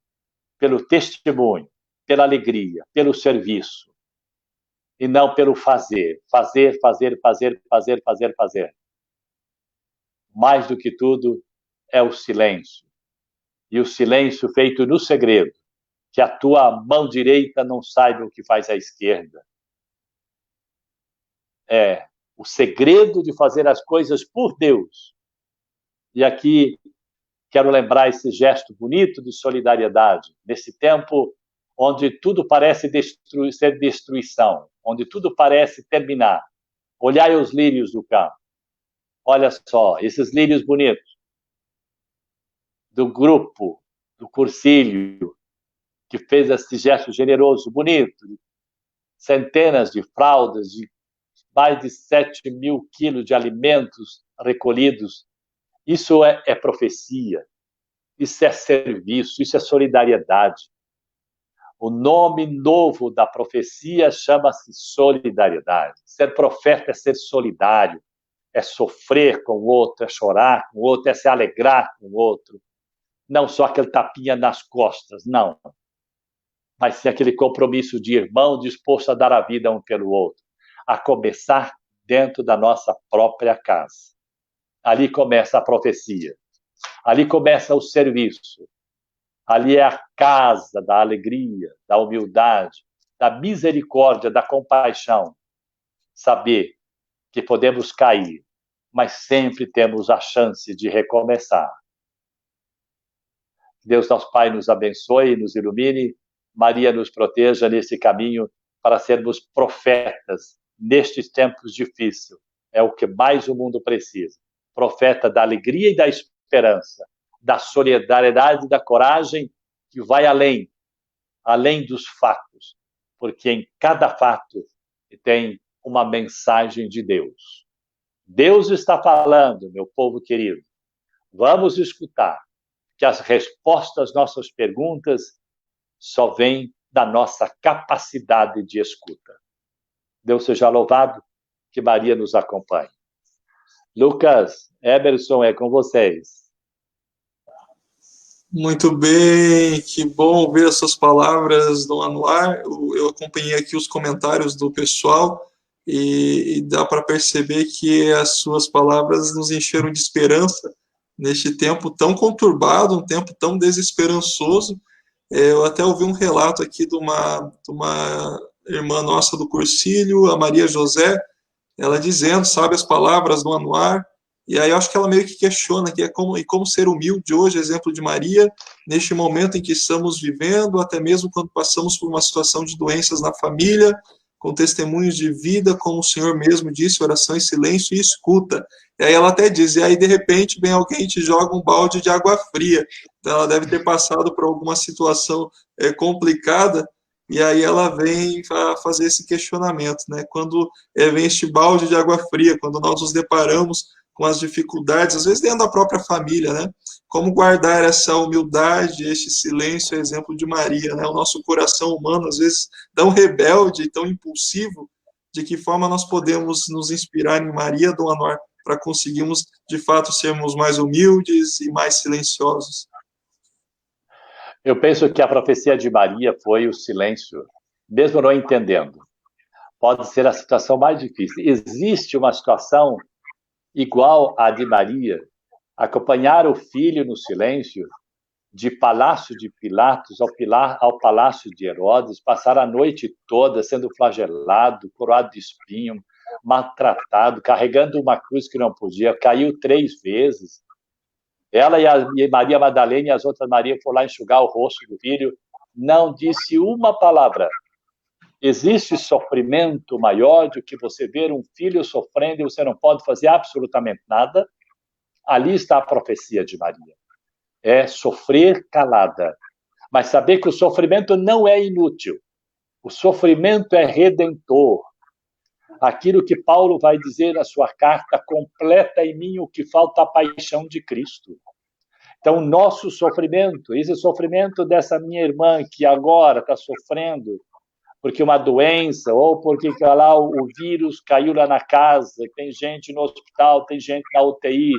pelo testemunho, pela alegria, pelo serviço, e não pelo fazer. Fazer. Mais do que tudo é o silêncio. E o silêncio feito no segredo, que a tua mão direita não saiba o que faz a esquerda. É o segredo de fazer as coisas por Deus. E aqui quero lembrar esse gesto bonito de solidariedade, nesse tempo onde tudo parece ser destruição, onde tudo parece terminar. Olhai os lírios do campo. Olha só, esses lírios bonitos do grupo, do Cursilho, que fez esse gesto generoso, bonito, centenas de fraldas, de mais de 7 mil quilos de alimentos recolhidos. Isso é profecia, isso é serviço, isso é solidariedade. O nome novo da profecia chama-se solidariedade. Ser profeta é ser solidário, é sofrer com o outro, é chorar com o outro, é se alegrar com o outro. Não só aquele tapinha nas costas, não. mas sim aquele compromisso de irmão disposto a dar a vida um pelo outro, a começar dentro da nossa própria casa. Ali começa a profecia, ali começa o serviço, ali é a casa da alegria, da humildade, da misericórdia, da compaixão. Saber que podemos cair, mas sempre temos a chance de recomeçar. Deus, nosso Pai, nos abençoe, nos ilumine. Maria nos proteja nesse caminho para sermos profetas nestes tempos difíceis. É o que mais o mundo precisa. Profeta da alegria e da esperança, da solidariedade e da coragem que vai além dos fatos, porque em cada fato tem uma mensagem de Deus. Deus está falando, meu povo querido. Vamos escutar, que as respostas às nossas perguntas só vêm da nossa capacidade de escuta. Deus seja louvado, que Maria nos acompanhe. Lucas, Emerson, é com vocês. Muito bem, que bom ouvir as suas palavras, Dom Anuar. Eu acompanhei aqui os comentários do pessoal e dá para perceber que as suas palavras nos encheram de esperança neste tempo tão conturbado, um tempo tão desesperançoso. Eu até ouvi um relato aqui de uma irmã nossa do Cursilho, a Maria José, ela dizendo, sabe, as palavras do Anuar, e aí eu acho que ela meio que questiona que como ser humilde hoje, exemplo de Maria, neste momento em que estamos vivendo, até mesmo quando passamos por uma situação de doenças na família, com testemunhos de vida, como o Senhor mesmo disse, oração em silêncio e escuta. E aí ela até diz, e aí de repente vem alguém e te joga um balde de água fria. Então ela deve ter passado por alguma situação complicada, e aí ela vem fazer esse questionamento, né? Quando vem este balde de água fria, quando nós nos deparamos com as dificuldades, às vezes dentro da própria família, né? Como guardar essa humildade, este silêncio, exemplo de Maria, né? O nosso coração humano, às vezes, tão rebelde, tão impulsivo, de que forma nós podemos nos inspirar em Maria, Dom Anuar, para conseguirmos, de fato, sermos mais humildes e mais silenciosos? Eu penso que a profecia de Maria foi o silêncio, mesmo não entendendo. Pode ser a situação mais difícil. Existe uma situação igual à de Maria, acompanhar o filho no silêncio, de palácio de Pilatos ao palácio de Herodes, passar a noite toda sendo flagelado, coroado de espinho, maltratado, carregando uma cruz que não podia, caiu 3 vezes. Ela e Maria Madalena e as outras Marias foram lá enxugar o rosto do filho, não disse uma palavra. Existe sofrimento maior do que você ver um filho sofrendo e você não pode fazer absolutamente nada? Ali está a profecia de Maria. É sofrer calada, mas saber que o sofrimento não é inútil. O sofrimento é redentor. Aquilo que Paulo vai dizer na sua carta, completa em mim o que falta a paixão de Cristo. Então, nosso sofrimento, esse sofrimento dessa minha irmã que agora está sofrendo porque uma doença, ou porque lá o vírus caiu lá na casa, tem gente no hospital, tem gente na UTI.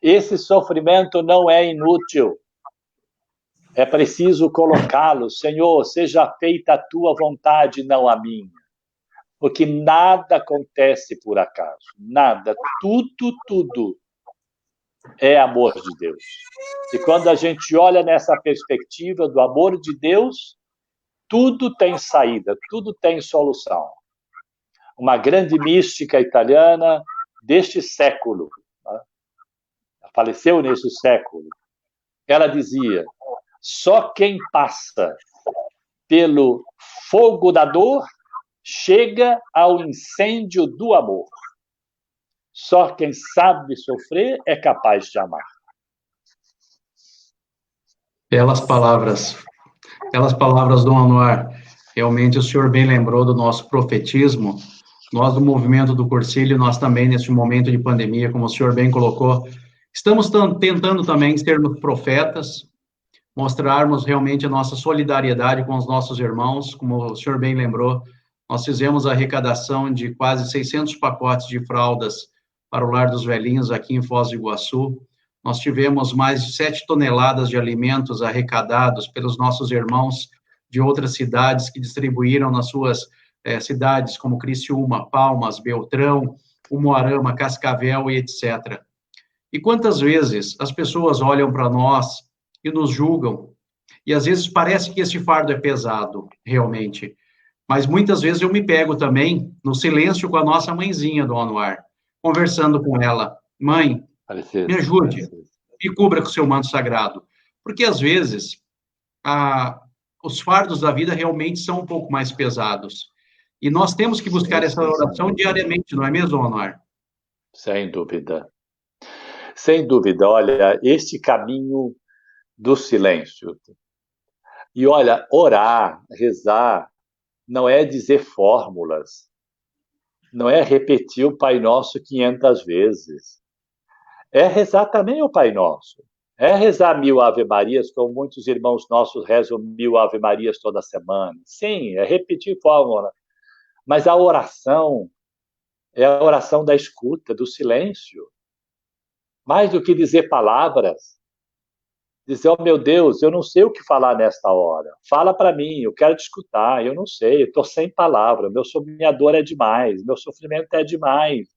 Esse sofrimento não é inútil. É preciso colocá-lo. Senhor, seja feita a tua vontade, não a minha. Porque nada acontece por acaso. Nada. Tudo é amor de Deus. E quando a gente olha nessa perspectiva do amor de Deus, tudo tem saída, tudo tem solução. Uma grande mística italiana deste século, né? Faleceu nesse século, ela dizia, só quem passa pelo fogo da dor chega ao incêndio do amor. Só quem sabe sofrer é capaz de amar. Belas palavras, Dom Anuar. Realmente o senhor bem lembrou do nosso profetismo. Nós do movimento do Cursilho, nós também neste momento de pandemia, como o senhor bem colocou, estamos tentando também sermos profetas, mostrarmos realmente a nossa solidariedade com os nossos irmãos, como o senhor bem lembrou, nós fizemos a arrecadação de quase 600 pacotes de fraldas para o Lar dos Velhinhos aqui em Foz do Iguaçu. nós tivemos mais de 7 toneladas de alimentos arrecadados pelos nossos irmãos de outras cidades que distribuíram nas suas cidades, como Criciúma, Palmas, Beltrão, Umuarama, Cascavel e etc. E quantas vezes as pessoas olham para nós e nos julgam, e às vezes parece que esse fardo é pesado, realmente. Mas muitas vezes eu me pego também no silêncio com a nossa mãezinha do Anuar, conversando com ela. Mãe, me ajude, me cubra com o seu manto sagrado. Porque às vezes os fardos da vida realmente são um pouco mais pesados. E nós temos que buscar essa oração diariamente, não é mesmo, Anuar? Sem dúvida. Sem dúvida. Olha, este caminho do silêncio. E olha, orar, rezar, não é dizer fórmulas, não é repetir o Pai Nosso 500 vezes. É rezar também o Pai Nosso. É rezar 1000 Ave-Marias, como muitos irmãos nossos rezam 1000 Ave-Marias toda semana. Sim, é repetir fórmula. Mas a oração é a oração da escuta, do silêncio. Mais do que dizer palavras. Dizer, oh meu Deus, eu não sei o que falar nesta hora. Fala para mim, eu quero te escutar, eu não sei, eu estou sem palavra, minha dor é demais, meu sofrimento é demais.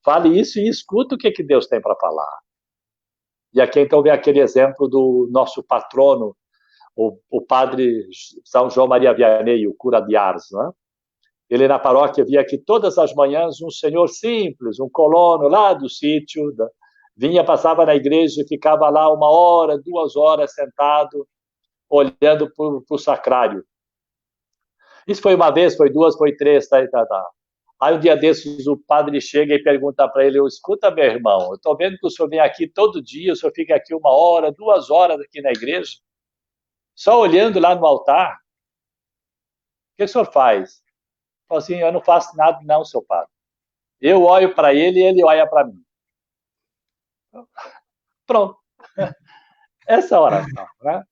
Fale isso e escuta o que Deus tem para falar. E aqui então vem aquele exemplo do nosso patrono, o padre São João Maria Vianney, o cura de Ars, né? Ele na paróquia via que todas as manhãs um senhor simples, um colono lá do sítio, vinha, passava na igreja e ficava lá 1 hora, 2 horas sentado, olhando para o sacrário. Isso foi 1 vez, foi 2, foi 3, tá. Aí um dia desses o padre chega e pergunta para ele, escuta meu irmão, eu estou vendo que o senhor vem aqui todo dia, o senhor fica aqui 1 hora, 2 horas aqui na igreja, só olhando lá no altar. O que o senhor faz? Falou assim, eu não faço nada não, seu padre. Eu olho para ele e ele olha para mim. Pronto. Essa oração, né?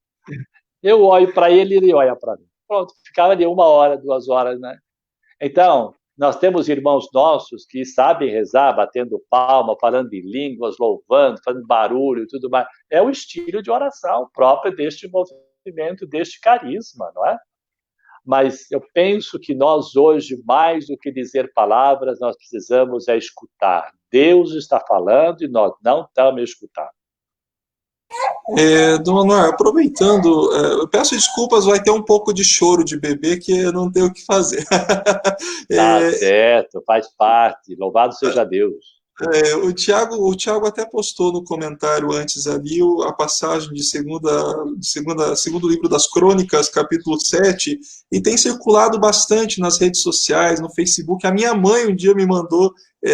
Eu olho para ele e ele olha para mim. Pronto, ficava ali 1 hora, 2 horas, né? Então, nós temos irmãos nossos que sabem rezar, batendo palma, falando em línguas, louvando, fazendo barulho e tudo mais. É o estilo de oração próprio deste movimento, deste carisma, não é? Mas eu penso que nós hoje, mais do que dizer palavras, nós precisamos escutar. Deus está falando e nós não estamos escutando. Dom Anuar, aproveitando, eu peço desculpas, vai ter um pouco de choro de bebê que eu não tenho o que fazer. Tá certo, faz parte, louvado seja Deus. O Tiago até postou no comentário antes ali a passagem de segundo livro das Crônicas, capítulo 7, e tem circulado bastante nas redes sociais, no Facebook. A minha mãe um dia me mandou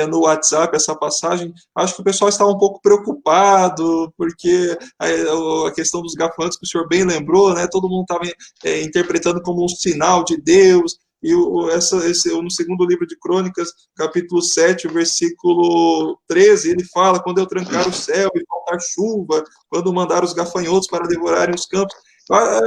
no WhatsApp essa passagem. Acho que o pessoal estava um pouco preocupado, porque a questão dos gafanhotos, que o senhor bem lembrou, né? Todo mundo estava interpretando como um sinal de Deus. E no segundo livro de Crônicas, capítulo 7, versículo 13, ele fala, quando eu trancar o céu e faltar chuva, quando mandar os gafanhotos para devorarem os campos.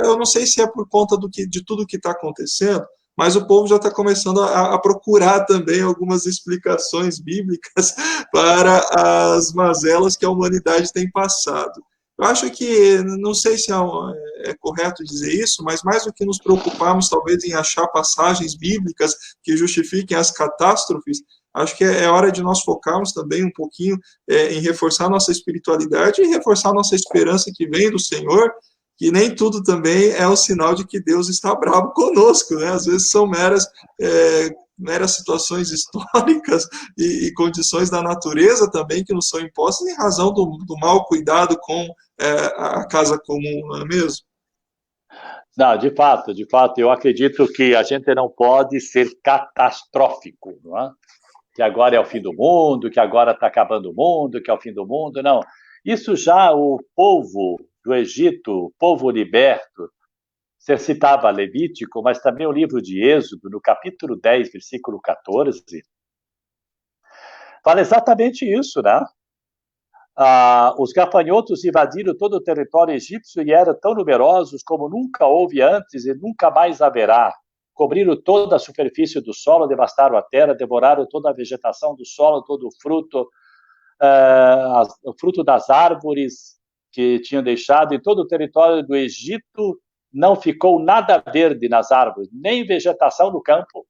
Eu não sei se é por conta de tudo que está acontecendo, mas o povo já está começando a procurar também algumas explicações bíblicas para as mazelas que a humanidade tem passado. Eu acho que, não sei se é correto dizer isso, mas mais do que nos preocuparmos, talvez, em achar passagens bíblicas que justifiquem as catástrofes, acho que é hora de nós focarmos também um pouquinho em reforçar nossa espiritualidade e reforçar nossa esperança que vem do Senhor, que nem tudo também é o sinal de que Deus está bravo conosco, né? Às vezes são meras situações históricas e condições da natureza também que nos são impostas em razão do mau cuidado com a casa comum, não é mesmo? Não, de fato, eu acredito que a gente não pode ser catastrófico, não é? Que agora é o fim do mundo, que agora está acabando o mundo, que é o fim do mundo, não. Isso já o povo do Egito, o povo liberto, você citava Levítico, mas também o livro de Êxodo, no capítulo 10, versículo 14, fala exatamente isso, né? Os gafanhotos invadiram todo o território egípcio e eram tão numerosos como nunca houve antes e nunca mais haverá. Cobriram toda a superfície do solo, devastaram a terra, devoraram toda a vegetação do solo, todo o fruto, o fruto das árvores que tinham deixado, em todo o território do Egito não ficou nada verde nas árvores, nem vegetação no campo.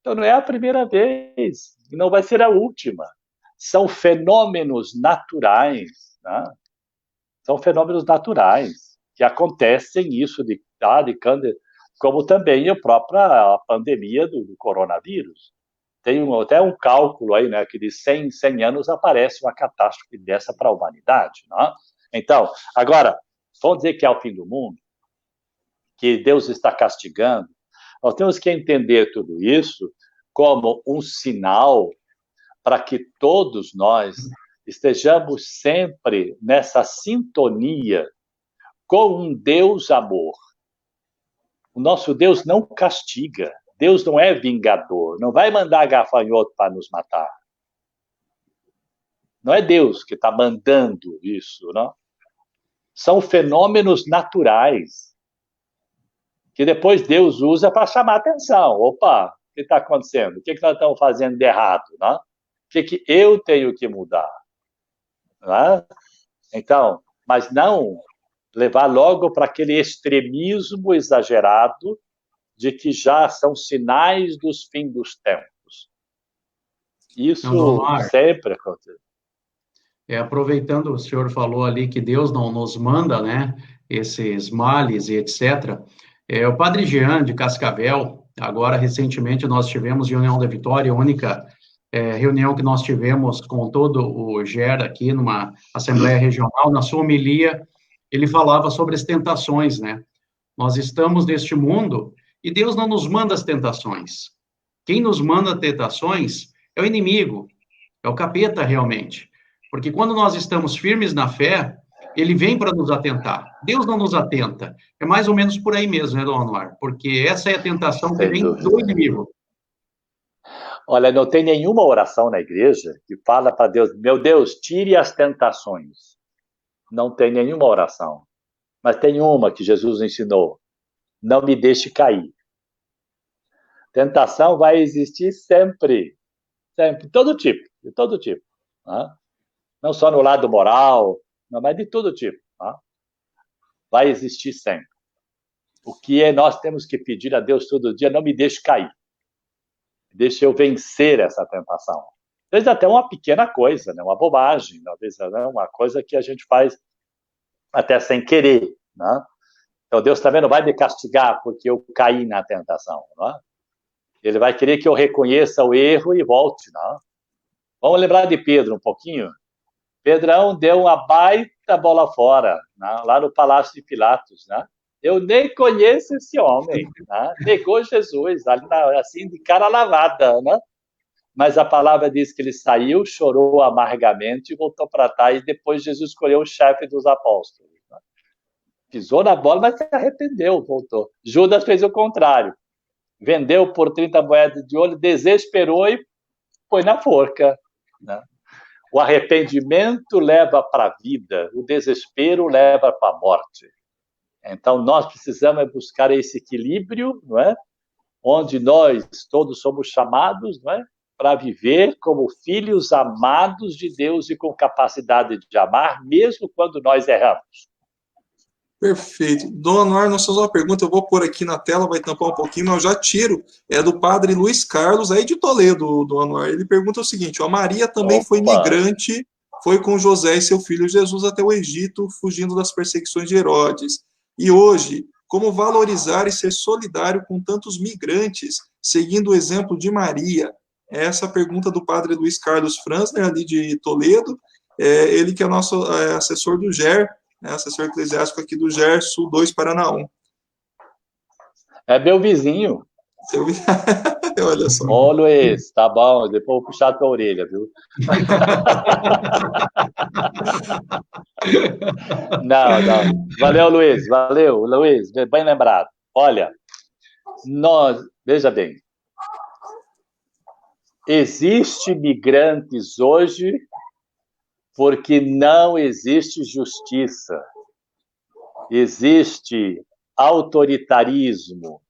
Então não é a primeira vez, não vai ser a última. São fenômenos naturais, né? São fenômenos naturais que acontecem isso de câncer, como também a própria pandemia do coronavírus. Tem até um cálculo aí, né, que de 100 anos aparece uma catástrofe dessa para a humanidade. Né? Então, agora, vamos dizer que é o fim do mundo, que Deus está castigando. Nós temos que entender tudo isso como um sinal para que todos nós estejamos sempre nessa sintonia com um Deus amor. O nosso Deus não castiga. Deus não é vingador. Não vai mandar gafanhoto para nos matar. Não é Deus que está mandando isso, não? São fenômenos naturais que depois Deus usa para chamar atenção. Opa, o que está acontecendo? O que nós estamos fazendo de errado? Não? O que eu tenho que mudar? Não? Então, mas não levar logo para aquele extremismo exagerado de que já são sinais dos fins dos tempos. Isso sempre acontece. Aproveitando, o senhor falou ali que Deus não nos manda, né, esses males e etc. O Padre Jean de Cascavel, agora recentemente nós tivemos reunião da Vitória, a única reunião que nós tivemos com todo o GER aqui numa Assembleia Regional, na sua homilia, ele falava sobre as tentações, né? Nós estamos neste mundo e Deus não nos manda as tentações. Quem nos manda tentações é o inimigo, é o capeta realmente. Porque quando nós estamos firmes na fé, ele vem para nos atentar. Deus não nos atenta. É mais ou menos por aí mesmo, né, Dom Anuar? Porque essa é a tentação que vem do inimigo. Olha, não tem nenhuma oração na igreja que fala para Deus, meu Deus, tire as tentações. Não tem nenhuma oração. Mas tem uma que Jesus ensinou. Não me deixe cair. Tentação vai existir sempre. Sempre. De todo tipo. Né? Não só no lado moral, mas de todo tipo. Né? Vai existir sempre. O que nós temos que pedir a Deus todo dia, não me deixe cair. Deixe eu vencer essa tentação. Às vezes até uma pequena coisa, né? Uma bobagem, às vezes uma coisa que a gente faz até sem querer. Né? Então Deus também não vai me castigar porque eu caí na tentação. Né? Ele vai querer que eu reconheça o erro e volte. Né? Vamos lembrar de Pedro um pouquinho? Pedrão deu uma baita bola fora, né? Lá no Palácio de Pilatos. Né? Eu nem conheço esse homem. Né? Negou Jesus, assim, de cara lavada. Né? Mas a palavra diz que ele saiu, chorou amargamente e voltou para trás. E depois Jesus escolheu o chefe dos apóstolos. Né? Pisou na bola, mas se arrependeu, voltou. Judas fez o contrário. Vendeu por 30 moedas de ouro, desesperou e foi na forca. Né? O arrependimento leva para a vida, o desespero leva para a morte. Então, nós precisamos buscar esse equilíbrio, não é? Onde nós todos somos chamados, não é? Para viver como filhos amados de Deus e com capacidade de amar, mesmo quando nós erramos. Perfeito. Dom Anuar, nós fazemos uma pergunta, eu vou pôr aqui na tela, vai tampar um pouquinho, mas eu já tiro. É do padre Luiz Carlos, aí de Toledo, Dom Anuar. Ele pergunta o seguinte, ó, Maria também foi migrante, foi com José e seu filho Jesus até o Egito, fugindo das perseguições de Herodes. E hoje, como valorizar e ser solidário com tantos migrantes, seguindo o exemplo de Maria? Essa é a pergunta do padre Luiz Carlos Franzner, ali de Toledo, ele que é nosso assessor do GER, assessor eclesiástico aqui do GER Sul 2, Paraná 1. É meu vizinho. Olha só. Ô, Luiz, tá bom, depois eu vou puxar a tua orelha, viu? Não. Valeu, Luiz, bem lembrado. Olha, veja bem, existem migrantes hoje porque não existe justiça, existe autoritarismo,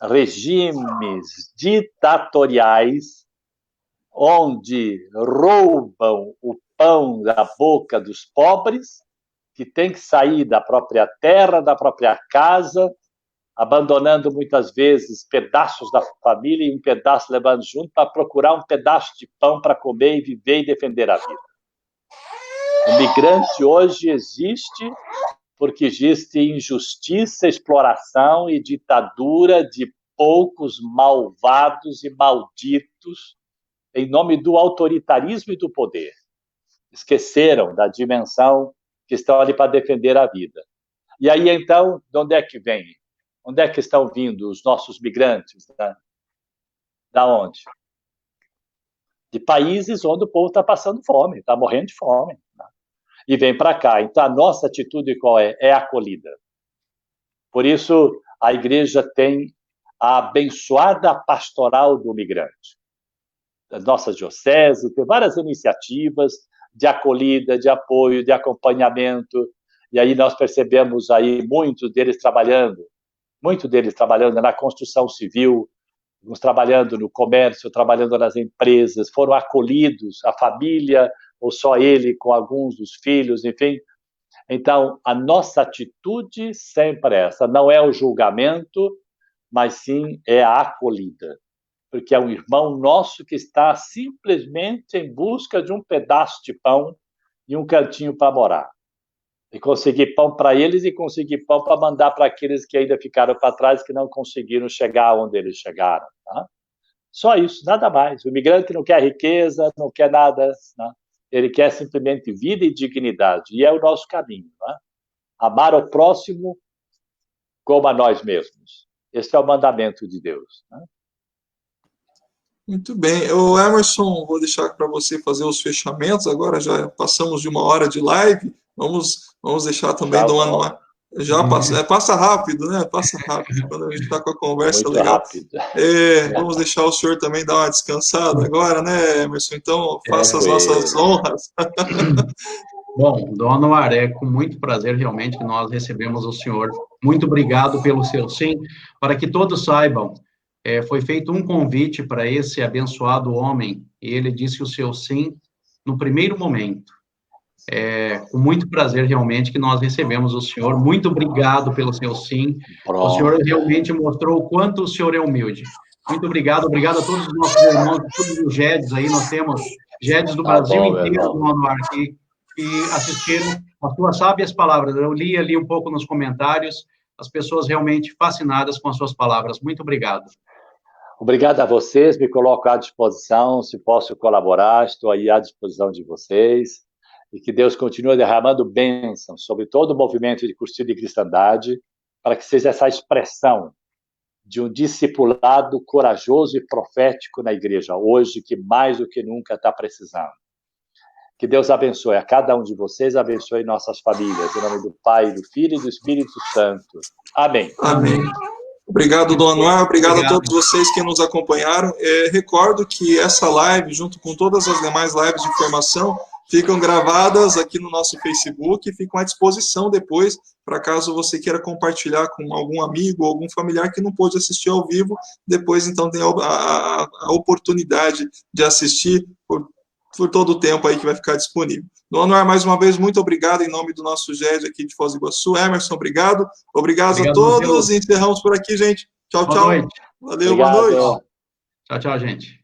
regimes ditatoriais onde roubam o pão da boca dos pobres, que tem que sair da própria terra, da própria casa, abandonando muitas vezes pedaços da família e um pedaço levando junto para procurar um pedaço de pão para comer e viver e defender a vida. O migrante hoje existe porque existe injustiça, exploração e ditadura de poucos malvados e malditos em nome do autoritarismo e do poder. Esqueceram da dimensão que estão ali para defender a vida. E aí, então, de onde é que vem? Onde é que estão vindo os nossos migrantes? Né? Da onde? De países onde o povo está passando fome, está morrendo de fome. Né? E vem para cá. Então, a nossa atitude qual é? É acolhida. Por isso, a igreja tem a abençoada pastoral do migrante. Das nossas dioceses, tem várias iniciativas de acolhida, de apoio, de acompanhamento. E aí nós percebemos aí muitos deles trabalhando na construção civil, uns trabalhando no comércio, trabalhando nas empresas, foram acolhidos, a família, ou só ele com alguns dos filhos, enfim. Então, a nossa atitude sempre é essa, não é o julgamento, mas sim é a acolhida, porque é um irmão nosso que está simplesmente em busca de um pedaço de pão e um cantinho para morar. E conseguir pão para eles e conseguir pão para mandar para aqueles que ainda ficaram para trás, que não conseguiram chegar onde eles chegaram. Tá? Só isso, nada mais. O imigrante não quer riqueza, não quer nada. Né? Ele quer simplesmente vida e dignidade. E é o nosso caminho. Né? Amar o próximo como a nós mesmos. Esse é o mandamento de Deus. Né? Muito bem. O Emerson, vou deixar para você fazer os fechamentos. Agora já passamos de 1 hora de live. Vamos deixar também do ano. Já passa rápido, né? Passa rápido quando a gente está com a conversa muito legal. Rápido. Vamos deixar o senhor também dar uma descansada agora, né, Emerson? Então, faça as nossas honras. Bom, Dom Anuar, é com muito prazer realmente que nós recebemos o senhor. Muito obrigado pelo seu sim. Para que todos saibam, foi feito um convite para esse abençoado homem, e ele disse o seu sim no primeiro momento. Com muito prazer, realmente, que nós recebemos o senhor. Muito obrigado pelo seu sim. Pronto. O senhor realmente mostrou o quanto o senhor é humilde. Muito obrigado. Obrigado a todos os nossos irmãos, todos os GEDs aí. Nós temos GEDs do Brasil inteiro, do Anuar, que assistiram as suas sábias palavras. Eu li ali um pouco nos comentários, as pessoas realmente fascinadas com as suas palavras. Muito obrigado. Obrigado a vocês, me coloco à disposição, se posso colaborar, estou aí à disposição de vocês. E que Deus continue derramando bênçãos sobre todo o movimento de cursilho de cristandade, para que seja essa expressão de um discipulado corajoso e profético na igreja, hoje, que mais do que nunca está precisando. Que Deus abençoe a cada um de vocês, abençoe nossas famílias, em nome do Pai, do Filho e do Espírito Santo. Amém. Amém. Obrigado, Dom Anuar, obrigado a todos vocês que nos acompanharam. Recordo que essa live, junto com todas as demais lives de formação, ficam gravadas aqui no nosso Facebook e ficam à disposição depois, para caso você queira compartilhar com algum amigo ou algum familiar que não pôde assistir ao vivo, depois então tem a oportunidade de assistir por todo o tempo aí que vai ficar disponível. Dom Anuar, mais uma vez, muito obrigado em nome do nosso GED aqui de Foz do Iguaçu. Emerson, obrigado. Obrigado a todos. Encerramos por aqui, gente. Tchau, tchau. Boa noite. Valeu, boa noite. Tchau, tchau, gente.